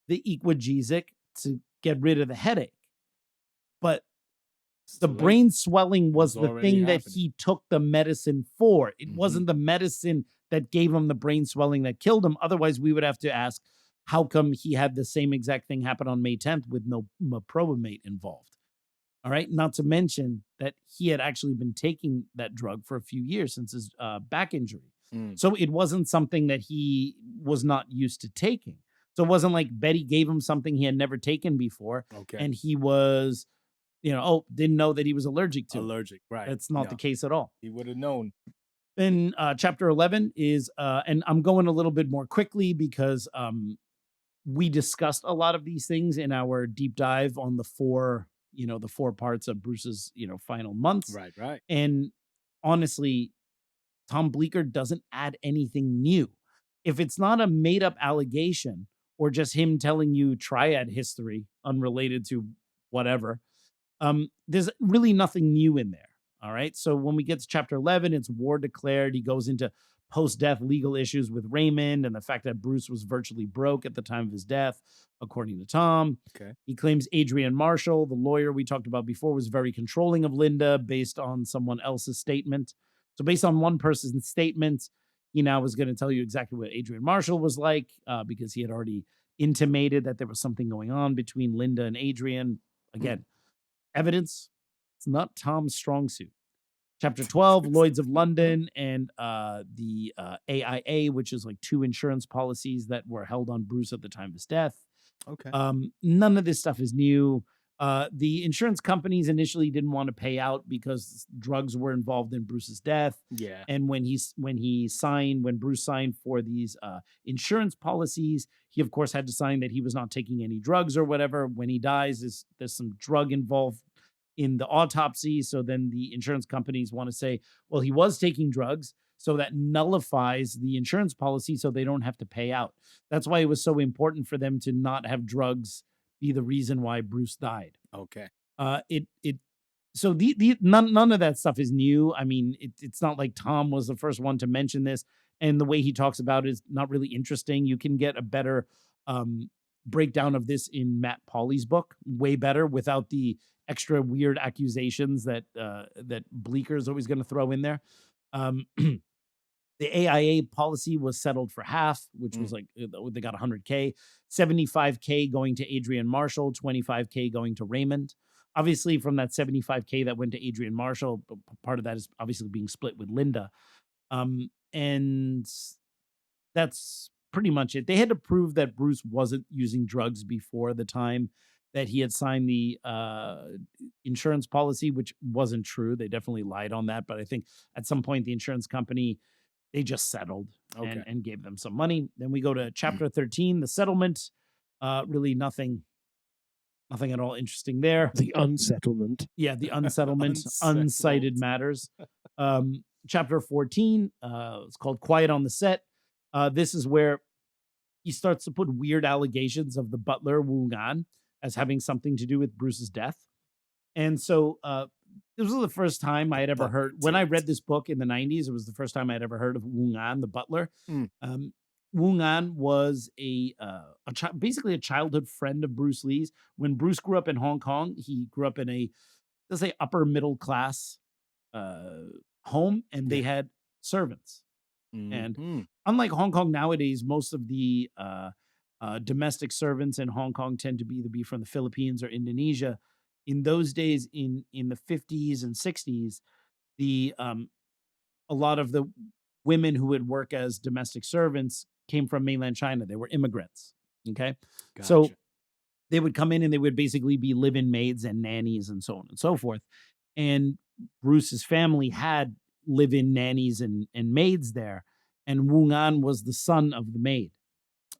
the equagesic to get rid of the headache. But the brain swelling was the thing that he took the medicine for. It wasn't the medicine that gave him the brain swelling that killed him. Otherwise, we would have to ask, how come he had the same exact thing happen on May 10th with no meprobamate involved? All right. Not to mention that he had actually been taking that drug for a few years since his back injury. So it wasn't something that he was not used to taking. So it wasn't like Betty gave him something he had never taken before. And he was, didn't know that he was allergic to. Allergic, right. That's not the case at all. He would have known. Then chapter 11 is, and I'm going a little bit more quickly because we discussed a lot of these things in our deep dive on the four parts of Bruce's, final months. Right. And honestly, Tom Bleecker doesn't add anything new. If it's not a made up allegation or just him telling you triad history unrelated to whatever, there's really nothing new in there. All right. So when we get to chapter 11, it's war declared. He goes into post-death legal issues with Raymond and the fact that Bruce was virtually broke at the time of his death, according to Tom. Okay. He claims Adrian Marshall, the lawyer we talked about before, was very controlling of Linda based on someone else's statement. So based on one person's statement, he now was going to tell you exactly what Adrian Marshall was like because he had already intimated that there was something going on between Linda and Adrian. Again, evidence, it's not Tom's strong suit. Chapter 12, Lloyds of London and the AIA, which is like 2 insurance policies that were held on Bruce at the time of his death. Okay. None of this stuff is new. The insurance companies initially didn't want to pay out because drugs were involved in Bruce's death. Yeah. And when Bruce signed for these insurance policies, he of course had to sign that he was not taking any drugs or whatever. When he dies, there's some drug involved in the autopsy. So then the insurance companies want to say, well, he was taking drugs. So that nullifies the insurance policy so they don't have to pay out. That's why it was so important for them to not have drugs be the reason why Bruce died. Okay. So none of that stuff is new. I mean, it's not like Tom was the first one to mention this, and the way he talks about it is not really interesting. You can get a better breakdown of this in Matt Pauly's book, way better, without the extra weird accusations that Bleecker is always going to throw in there. The AIA policy was settled for half, which was like they got $100K, $75K going to Adrian Marshall, $25K going to Raymond. Obviously, from that $75K that went to Adrian Marshall, part of that is obviously being split with Linda. And that's pretty much it. They had to prove that Bruce wasn't using drugs before the time that he had signed the insurance policy, which wasn't true. They definitely lied on that. But I think at some point, the insurance company, they just settled and gave them some money. Then we go to chapter 13, the settlement. Really nothing at all interesting there. The unsettlement. Yeah, the unsettlement, unsighted matters. Chapter 14, it's called Quiet on the Set. This is where he starts to put weird allegations of the butler, Wu Gan, as having something to do with Bruce's death. And so this was the first time I had ever heard, when I read this book in the 90s, it was the first time I had ever heard of Wu Gan, the butler. Wu Gan was basically a childhood friend of Bruce Lee's. When Bruce grew up in Hong Kong, he grew up in a, let's say, upper middle class home, and they had servants. And unlike Hong Kong nowadays, most of the domestic servants in Hong Kong tend to either be from the Philippines or Indonesia. In those days, in the 50s and 60s, a lot of the women who would work as domestic servants came from mainland China. They were immigrants. Okay. Gotcha. So they would come in and they would basically be live-in maids and nannies and so on and so forth. And Bruce's family had live-in nannies and maids there. And Wu Gan was the son of the maid.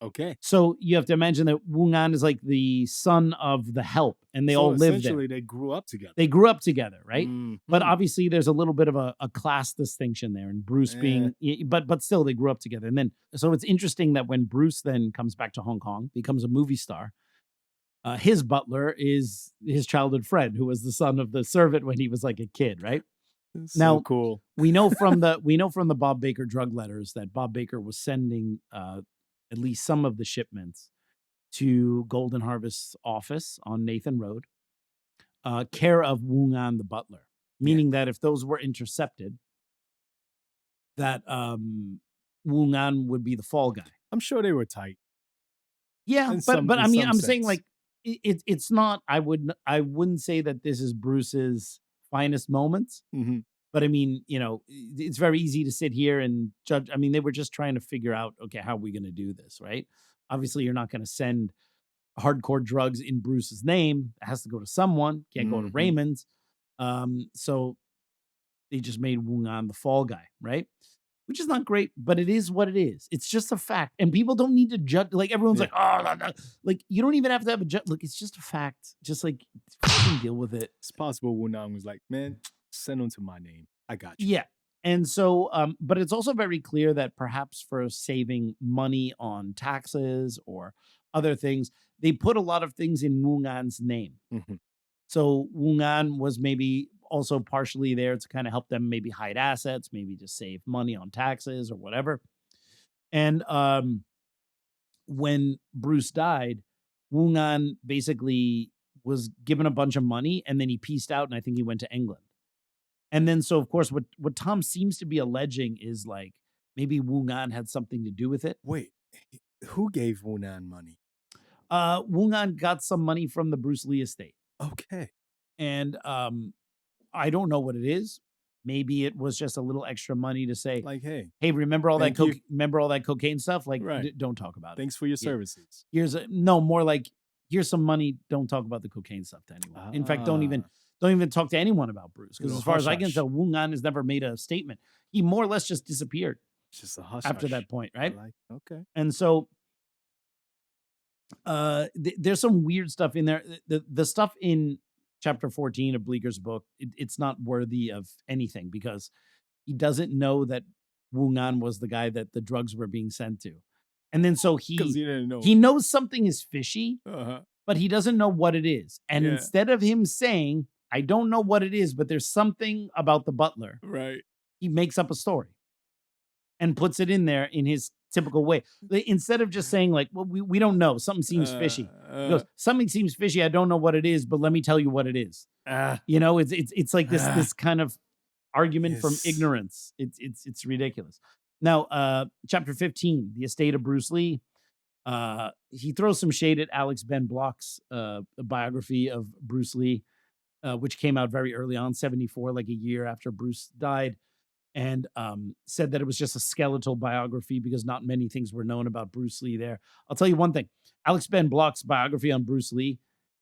Okay. So you have to imagine that Wu Gan is like the son of the help, and they all live there. Essentially, they grew up together. They grew up together, right? But obviously, there's a little bit of a class distinction there, and Bruce being, but still, they grew up together. And then, so it's interesting that when Bruce then comes back to Hong Kong, becomes a movie star, his butler is his childhood friend, who was the son of the servant when he was like a kid, right? Now, so cool. We know from the Bob Baker drug letters that Bob Baker was sending at least some of the shipments to Golden Harvest's office on Nathan Road, care of Wu Gan the butler, meaning that if those were intercepted, that Wu Gan would be the fall guy. I'm sure they were tight. Yeah, but I mean, I'm saying like it's not. I wouldn't say that this is Bruce's finest moments. But I mean, you know, it's very easy to sit here and judge. I mean, they were just trying to figure out, okay, how are we going to do this, right? Obviously, you're not going to send hardcore drugs in Bruce's name. It has to go to someone. Can't go to Raymond's. So they just made Wu Gan the fall guy, right? Which is not great, but it is what it is. It's just a fact. And people don't need to judge. Like, everyone's like, oh, no. Like, you don't even have to have a judge. Look, it's just a fact. Just like, fucking deal with it. It's possible Wu Gan was like, man, send them to my name. I got you. Yeah. And so, but it's also very clear that perhaps for saving money on taxes or other things, they put a lot of things in Wu Gan's name. So Wu Gan was maybe also partially there to kind of help them maybe hide assets, maybe just save money on taxes or whatever. And when Bruce died, Wu Ngan basically was given a bunch of money and then he pieced out and I think he went to England. And then, so of course, what Tom seems to be alleging is like maybe Wu Ngan had something to do with it. Wait, who gave Wu Nan money? Wu Ngan got some money from the Bruce Lee estate. Okay. And I don't know what it is. Maybe it was just a little extra money to say, Like, hey, remember all that thank you. remember all that cocaine stuff? Like, Right. don't talk about it. Thanks for your services. More like, here's some money. Don't talk about the cocaine stuff to anyone. In fact, don't even talk to anyone about Bruce. Because as far as I can tell, Wu Ngan has never made a statement. He more or less just disappeared. It's just a hush after that point, right? Okay. And so there's some weird stuff in there. The stuff in chapter 14 of Bleecker's book, it's not worthy of anything because he doesn't know that Wu Ngan was the guy that the drugs were being sent to. And then so he didn't know. He knows something is fishy, Uh-huh. but he doesn't know what it is. And Yeah. instead of him saying, I don't know what it is, but there's something about the butler, Right. he makes up a story and puts it in there in his typical way. Instead of just saying like, well, we don't know. Something seems fishy. He goes, something seems fishy. I don't know what it is, but let me tell you what it is. You know, it's like this kind of argument from ignorance. It's ridiculous. Now, chapter 15, the estate of Bruce Lee. He throws some shade at Alex Ben Block's biography of Bruce Lee, which came out very early on, 74, like a year after Bruce died. And said that it was just a skeletal biography because not many things were known about Bruce Lee there. I'll tell you one thing. Alex Ben Block's biography on BruceLee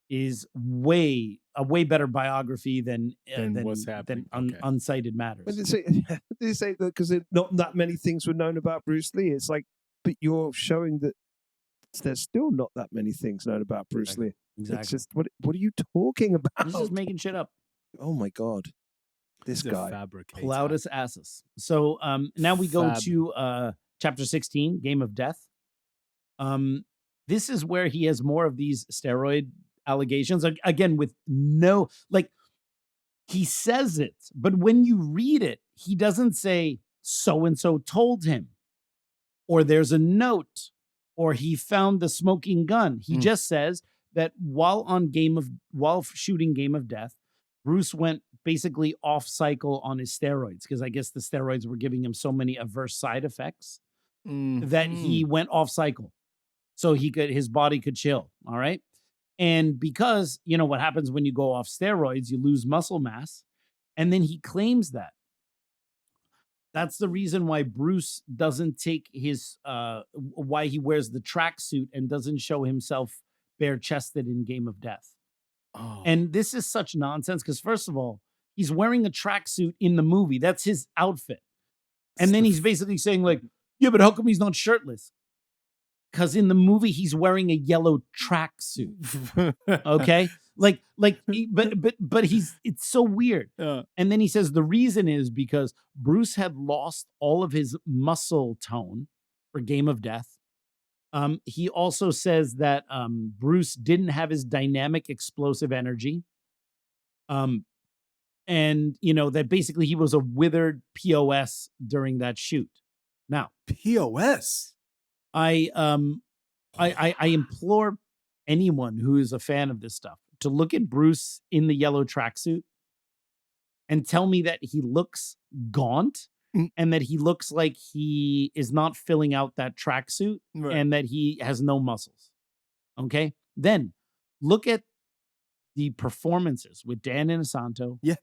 is a way better biography than what's happening. Uncited Matters. But they say that because not that many things were known about Bruce Lee. It's like, but you're showing that there's still not that many things known about Bruce Lee. Exactly. It's just, what are you talking about? He's just making shit up. Oh my God. This guy. Plautus Assus. So now we go to chapter 16, Game of Death. This is where he has more of these steroid allegations. Again, with no, like, he says it, but when you read it, he doesn't say so-and-so told him, or there's a note, or he found the smoking gun. He just says that while shooting Game of Death, Bruce went basically off cycle on his steroids because I guess the steroids were giving him so many adverse side effects that he went off cycle so his body could chill. All right. And because, you know, what happens when you go off steroids, you lose muscle mass. And then he claims that. That's the reason why Bruce doesn't take why he wears the tracksuit and doesn't show himself bare chested in Game of Death. Oh. And this is such nonsense because, first of all, he's wearing a tracksuit in the movie. That's his outfit. And then he's basically saying like, yeah, but how come he's not shirtless? Because in the movie, he's wearing a yellow tracksuit. Okay? But it's so weird. And then he says the reason is because Bruce had lost all of his muscle tone for Game of Death. He also says that Bruce didn't have his dynamic explosive energy. And, you know, that basically he was a withered POS during that shoot. Now, POS? I implore anyone who is a fan of this stuff to look at Bruce in the yellow tracksuit and tell me that he looks gaunt and that he looks like he is not filling out that tracksuit and that he has no muscles. Okay? Then look at the performances with Dan Inosanto, with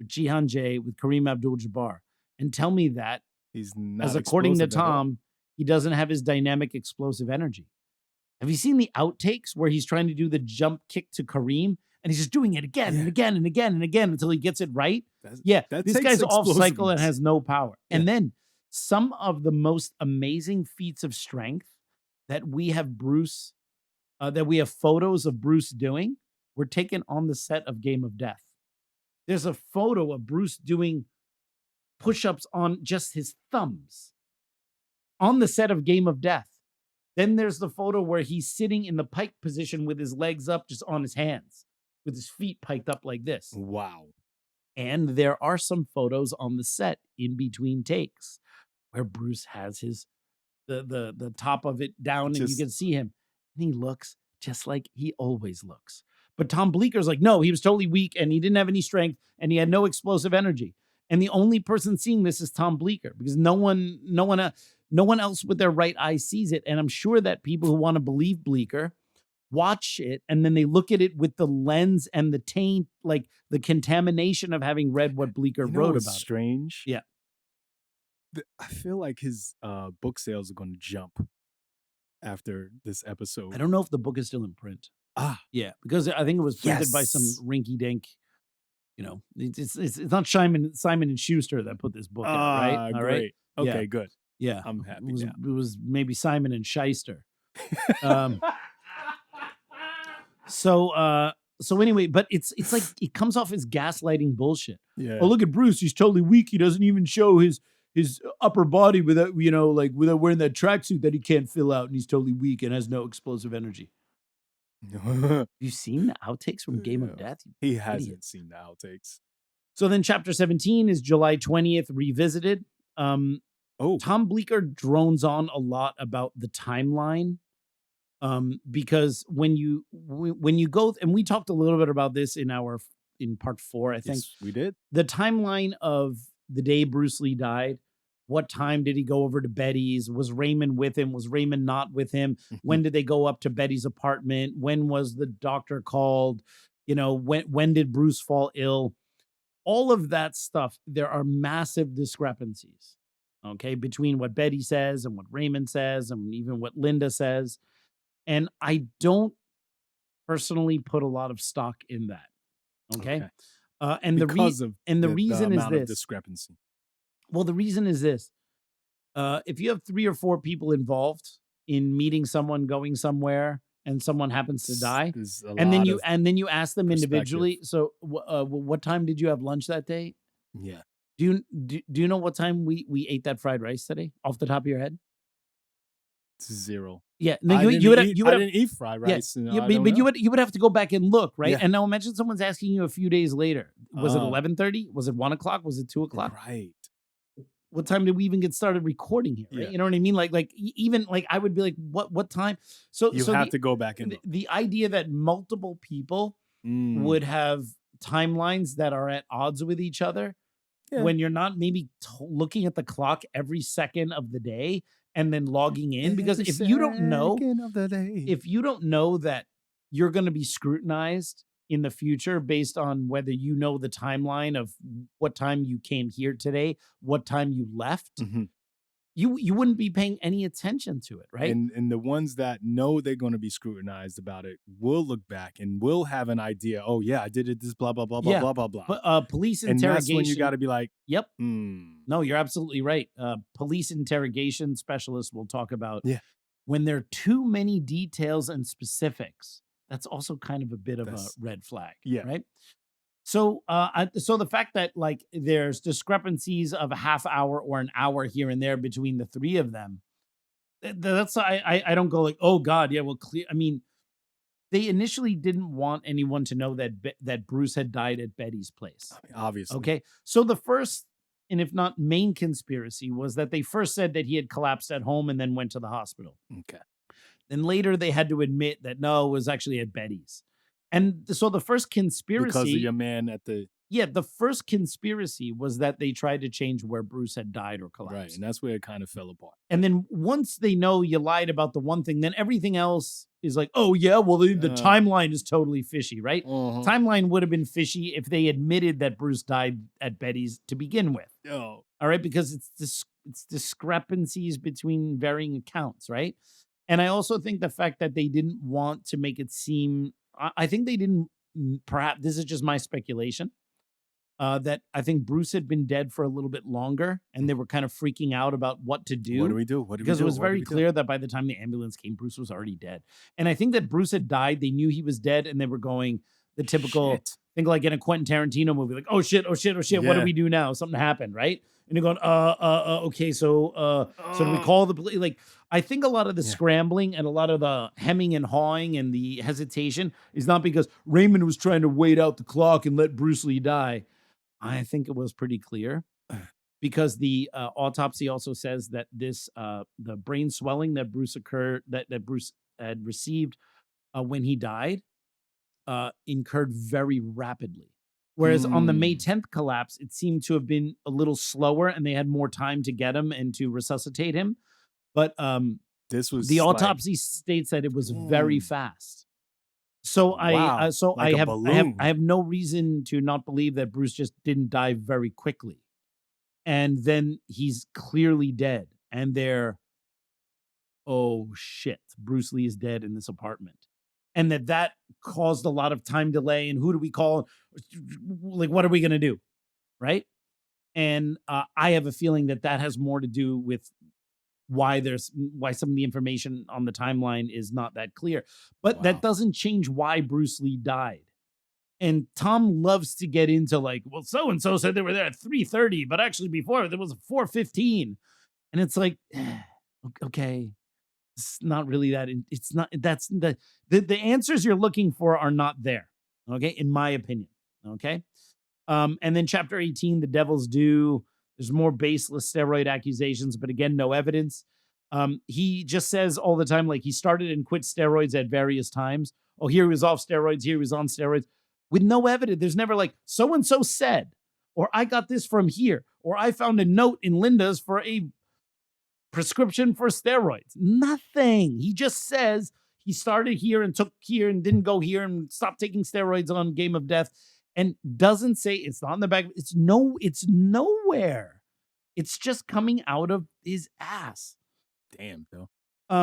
Jihan Jay, with Kareem Abdul-Jabbar, and tell me that he's not, as according to Tom, he doesn't have his dynamic explosive energy. Have you seen the outtakes where he's trying to do the jump kick to Kareem and he's just doing it again and again and again and again until he gets it right? This guy's off cycle and has no power. And then some of the most amazing feats of strength that we have photos of Bruce doing were taken on the set of Game of Death. There's a photo of Bruce doing push-ups on just his thumbs on the set of Game of Death. Then there's the photo where he's sitting in the pike position with his legs up just on his hands, with his feet piked up like this. Wow. And there are some photos on the set in between takes where Bruce has his the top of it down and you Just- can see him. And he looks just like he always looks. But Tom Bleecker's like, no, he was totally weak and he didn't have any strength and he had no explosive energy. And the only person seeing this is Tom Bleecker because no one else with their right eye sees it. And I'm sure that people who want to believe Bleecker watch it and then they look at it with the lens and the taint, like the contamination of having read what Bleecker wrote what's about it. strange? Yeah. I feel like his book sales are going to jump after this episode. I don't know if the book is still in print. Ah, Yeah, because I think it was printed by some Yes. rinky-dink, it's not Simon and Schuster that put this book out, right? All right. great. Okay, Yeah. good. Yeah. I'm happy It was, now. it was maybe Simon and Shyster. Um, so anyway, but it's like it comes off as gaslighting bullshit. Yeah. Oh, look at Bruce. He's totally weak. He doesn't even show his upper body without without wearing that tracksuit that he can't fill out, and he's totally weak and has no explosive energy. Have you seen the outtakes from Game of Yeah. Death? You He hasn't idiot. seen the outtakes. So then chapter 17 is July 20th revisited. Oh, Tom Bleecker drones on a lot about the timeline. Because when you go, and we talked a little bit about this in part 4, I think. yes, we did. The timeline of the day Bruce Lee died, what time did he go over to Betty's? Was Raymond with him? Was Raymond not with him? When did they go up to Betty's apartment? When was the doctor called? When did Bruce fall ill? All of that stuff, there are massive discrepancies, okay, between what Betty says and what Raymond says and even what Linda says. And I don't personally put a lot of stock in that, okay? And Because of the reason is amount of this. discrepancy. Well, the reason is this. If you have 3 or 4 people involved in meeting someone, going somewhere, and someone happens to die, There's a and then lot you of ask them perspective. individually, so what time did you have lunch that day? yeah. Do you know what time we ate that fried rice today off the top of your head? It's 0. Yeah, no, I you didn't would eat- have I didn't eat fried rice. and I but don't know. you would have to go back and look, right? Yeah. And now imagine someone's asking you a few days later. Was it Oh. 11:30? Was it 1:00? Was it 2:00? Right. What time did we even get started recording here? Right? Yeah. You know what I mean? Like even like I would be like, what time? So You so have the, to go back and look. the idea that multiple people Mm. would have timelines that are at odds with each other Yeah. when you're not maybe looking at the clock every second of the day and then logging in, because Every if you don't know second of the day. if you don't know that you're going to be scrutinized in the future based on whether you know the timeline of what time you came here today, what time you left, Mhm. you wouldn't be paying any attention to it, right? And the ones that know they're going to be scrutinized about it will look back and will have an idea. Oh yeah, I did it. This blah blah blah blah Yeah. blah blah blah. But police And interrogation. that's when you got to be like, Yep. hmm. No, you're absolutely right. Police interrogation specialists will talk about Yeah. when there are too many details and specifics. That's also kind of a bit of That's- a red flag. Yeah. Right. So, so the fact that like there's discrepancies of a half hour or an hour here and there between the 3 of them, that's I don't go like, oh God, yeah, well, clear. I mean, they initially didn't want anyone to know that Bruce had died at Betty's place. I mean, obviously. Okay. So the first, and if not main conspiracy, was that they first said that he had collapsed at home and then went to the hospital. Okay. Then later they had to admit that no, it was actually at Betty's. And so the first conspiracy, Because of your man at the the first conspiracy was that they tried to change where Bruce had died or collapsed. right, and that's where it kind of fell apart. And then once they know you lied about the one thing, then everything else is like, oh yeah, well the timeline is totally fishy, right? Uh-huh. Timeline would have been fishy if they admitted that Bruce died at Betty's to begin with. Oh, All right, because it's discrepancies between varying accounts, right? And I also think the fact that they didn't want to make it seem, I think they didn't, perhaps this is just my speculation, that I think Bruce had been dead for a little bit longer and they were kind of freaking out about what to do. what do we do? What do Because we do? it was What do very we do? clear that by the time the ambulance came, Bruce was already dead. And I think that Bruce had died. They knew he was dead and they were going the typical, Shit. think like in a Quentin Tarantino movie, like, oh shit, what do Yeah. we do now? Something happened, right? And you're going, okay, so do we call the police? Like, I think a lot of the scrambling and a lot of the hemming and hawing and the hesitation is not because Raymond was trying to wait out the clock and let Bruce Lee die. I think it was pretty clear because the autopsy also says that this the brain swelling that Bruce had received when he died incurred very rapidly. Whereas on the May 10th collapse, it seemed to have been a little slower and they had more time to get him and to resuscitate him. But this was the autopsy states that it was very fast. So Wow, like a balloon. I have no reason to not believe that Bruce just didn't die very quickly. And then he's clearly dead. And they're, oh shit, Bruce Lee is dead in this apartment. And that caused a lot of time delay. And who do we call? Like, what are we going to do? Right. And I have a feeling that has more to do with why some of the information on the timeline is not that clear. But that doesn't change why Bruce Lee died. And Tom loves to get into like, well, so-and-so said they were there at 3:30, but actually before there was 4:15. And it's like, okay. It's not really that. It's not. That's the answers you're looking for are not there. Okay, in my opinion. Okay, and then chapter 18, the Devil's Due. There's more baseless steroid accusations, but again, no evidence. He just says all the time, like he started and quit steroids at various times. Oh, here he was off steroids. Here he was on steroids, with no evidence. There's never like so and so said, or I got this from here, or I found a note in Linda's for a prescription for steroids. Nothing. He just says he started here and took here and didn't go here and stopped taking steroids on Game of Death, and doesn't say it's not in the back. It's nowhere. It's just coming out of his ass. Damn, though.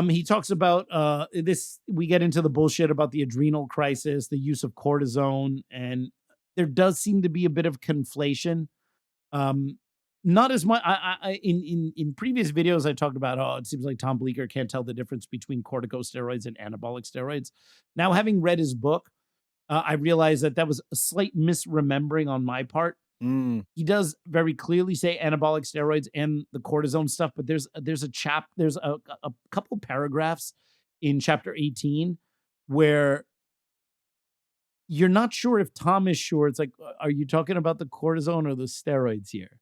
He talks about this. We get into the bullshit about the adrenal crisis, the use of cortisone, and there does seem to be a bit of conflation. Not as much. In previous videos, I talked about, it seems like Tom Bleecker can't tell the difference between corticosteroids and anabolic steroids. Now, having read his book, I realized that was a slight misremembering on my part. He does very clearly say anabolic steroids and the cortisone stuff, but there's a couple paragraphs in chapter 18 where you're not sure if Tom is sure. It's like, are you talking about the cortisone or the steroids here?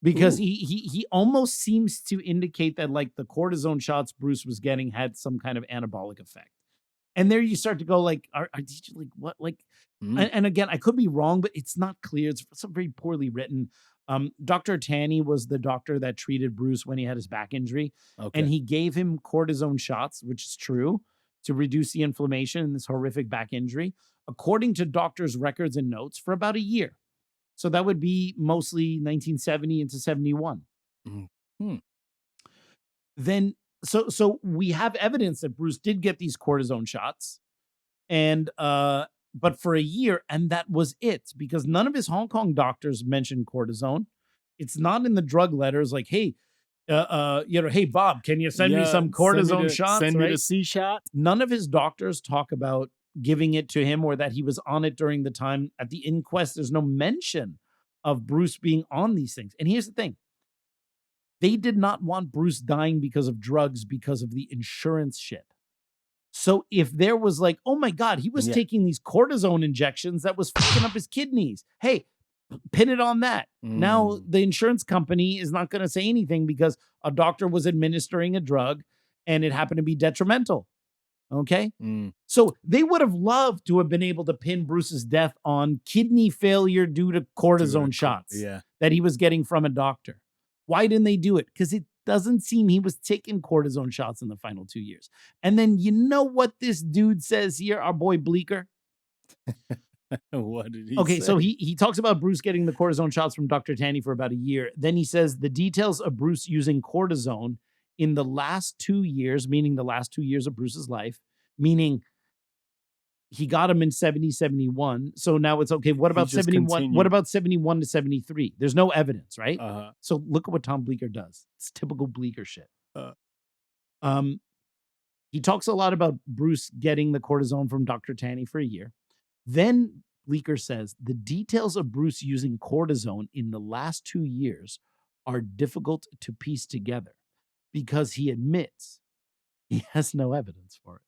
Because he almost seems to indicate that like the cortisone shots Bruce was getting had some kind of anabolic effect. And there you start to go like, are these like what? Like, and again, I could be wrong, but it's not clear. It's very poorly written. Dr. Tanny was the doctor that treated Bruce when he had his back injury. Okay. And he gave him cortisone shots, which is true, to reduce the inflammation in this horrific back injury, according to doctors' records and notes, for about a year. So that would be mostly 1970 into 71. Then, so we have evidence that Bruce did get these cortisone shots, and but for a year, and that was it, because none of his Hong Kong doctors mentioned cortisone. It's not in the drug letters like, hey, hey Bob, can you send me some cortisone shots? Send me the C shot. None of his doctors talk about giving it to him or that he was on it during the time at the inquest. There's no mention of Bruce being on these things. And here's the thing. They did not want Bruce dying because of drugs, because of the insurance shit. So if there was like, oh my God, he was taking these cortisone injections that was fucking up his kidneys. Hey, pin it on that. Now the insurance company is not going to say anything because a doctor was administering a drug and it happened to be detrimental. Okay. So they would have loved to have been able to pin Bruce's death on kidney failure due to cortisone shots that he was getting from a doctor. Why didn't they do it? Because it doesn't seem he was taking cortisone shots in the final 2 years. And then you know what this dude says here, our boy Bleecker? What did he say? So he talks about Bruce getting the cortisone shots from Dr. Tanny for about a year. Then he says the details of Bruce using cortisone in the last 2 years, meaning the last 2 years of Bruce's life, meaning he got him in 70, 71. So now it's okay. What about 71? Continued. What about 71 to 73? There's no evidence, right? So look at what Tom Bleecker does. It's typical Bleecker shit. He talks a lot about Bruce getting the cortisone from Dr. Tanny for a year. Then Bleecker says the details of Bruce using cortisone in the last 2 years are difficult to piece together because he admits he has no evidence for it.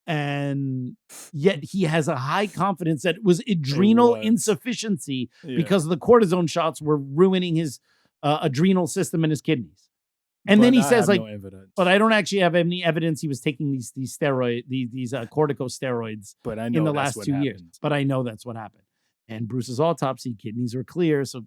And yet he has a high confidence that it was adrenal insufficiency because the cortisone shots were ruining his adrenal system and his kidneys. And then he says, like, but I don't actually have any evidence he was taking these corticosteroids in the last 2 years. But I know that's what happened. And Bruce's autopsy, kidneys are clear. So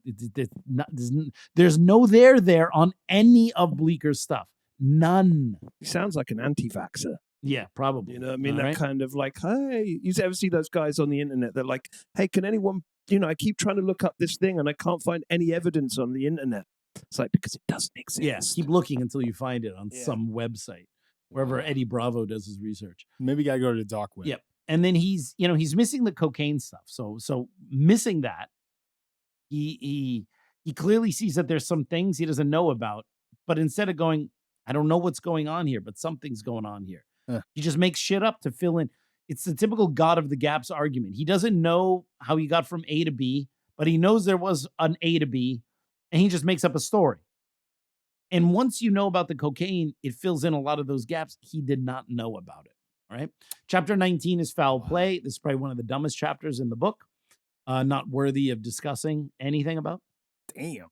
there's no there on any of Bleecker's stuff. None. He sounds like an anti-vaxxer. Yeah, probably. You know what I mean? That kind of like, hey, you ever see those guys on the internet? They're like, hey, can anyone, I keep trying to look up this thing and I can't find any evidence on the internet. It's like, because it doesn't exist. Yeah, keep looking until you find it on some website, wherever Eddie Bravo does his research. Maybe you got to go to the dark web. Yep. And then he's missing the cocaine stuff. So missing that, he clearly sees that there's some things he doesn't know about, but instead of going, I don't know what's going on here, but something's going on here. He just makes shit up to fill in. It's the typical God of the Gaps argument. He doesn't know how he got from A to B, but he knows there was an A to B, and he just makes up a story. And once you know about the cocaine, it fills in a lot of those gaps he did not know about it. All right. Chapter 19 is foul play. This is probably one of the dumbest chapters in the book. Not worthy of discussing anything about. Damn.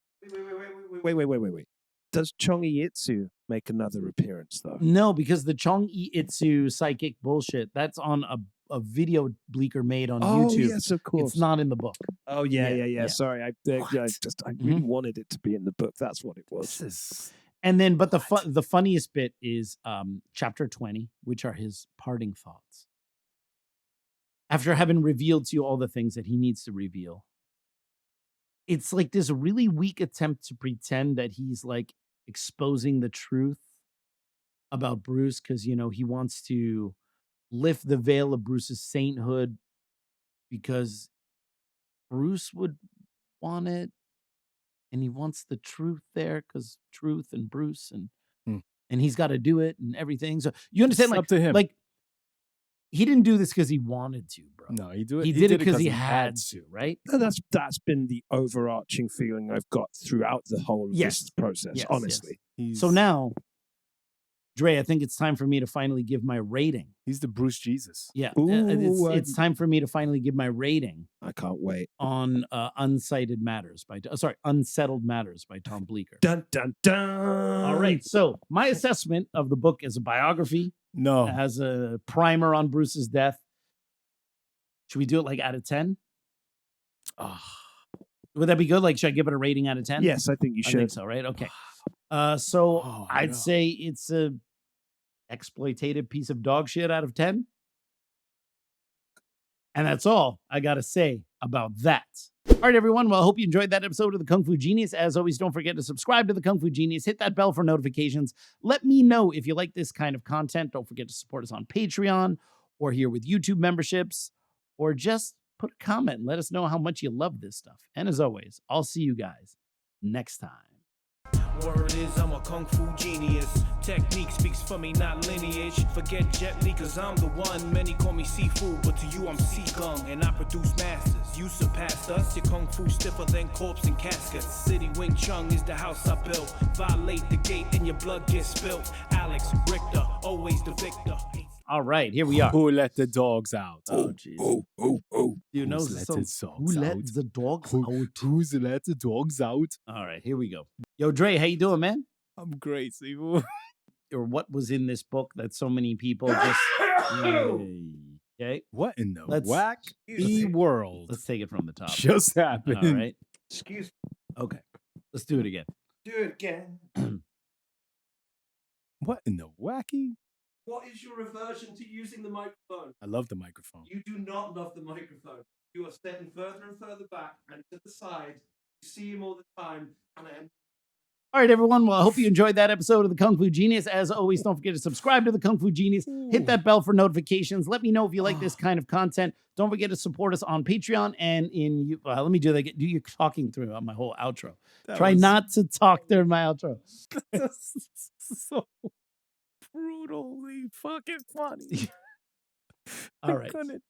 Wait. Does Chong Itsu make another appearance, though? No, because the Chong Itsu psychic bullshit, that's on a video Bleecker made on YouTube. Oh, yes, of course. It's not in the book. Oh, yeah. Sorry. I really wanted it to be in the book. That's what it was. And then, but the funniest bit is chapter 20, which are his parting thoughts. After having revealed to you all the things that he needs to reveal, it's like this really weak attempt to pretend that he's like exposing the truth about Bruce because, he wants to lift the veil of Bruce's sainthood because Bruce would want it. And he wants the truth there because truth and Bruce and he's got to do it and everything. So you understand, it's up to him. Like he didn't do this because he wanted to, bro. No, he did it because he had to, right? That's been the overarching feeling I've got throughout the whole of this process, honestly. Yes. So now, Dre, I think it's time for me to finally give my rating. He's the Bruce Jesus. Yeah. It's time for me to finally give my rating. I can't wait. On Unsettled Matters by Tom Bleecker. Dun, dun, dun. All right. So my assessment of the book is a biography. No. It has a primer on Bruce's death. Should we do it like out of 10? Would that be good? Like, should I give it a rating out of 10? Yes, I think you should. I think so, right? Okay. I'd say it's a exploitative piece of dog shit out of 10. And that's all I got to say about that. All right, everyone. Well, I hope you enjoyed that episode of the Kung Fu Genius. As always, don't forget to subscribe to the Kung Fu Genius. Hit that bell for notifications. Let me know if you like this kind of content. Don't forget to support us on Patreon or here with YouTube memberships, or just put a comment and let us know how much you love this stuff. And as always, I'll see you guys next time. Word is I'm a kung fu genius. Technique speaks for me, not lineage. Forget Jet Li, cause I'm the one. Many call me seafood, but to you I'm sea gung. And I produce masters. You surpassed us. Your kung fu stiffer than corpse and caskets. City Wing Chun is the house I built. Violate the gate and your blood gets spilt. Alex, Richter, always the victor. All right, here we are. Who let the dogs out? Oh, jeez. You know, who let the dogs out? Who's let the dogs out? All right, here we go. Yo, Dre, how you doing, man? I'm great, Sifu. Or what was in this book that so many people just... Okay. What in the wacky world? Let's take it from the top. Just happened. All right. Excuse me. Okay. Let's do it again. Do it again. What in the wacky? What is your aversion to using the microphone? I love the microphone. You do not love the microphone. You are stepping further and further back and to the side. You see him all the time. All right, everyone. Well, I hope you enjoyed that episode of the Kung Fu Genius. As always, don't forget to subscribe to the Kung Fu Genius. Hit that bell for notifications. Let me know if you like this kind of content. Don't forget to support us on Patreon and in... let me do that. Do your talking through my whole outro. Try not to talk during my outro. So brutally fucking funny. All right. I couldn't.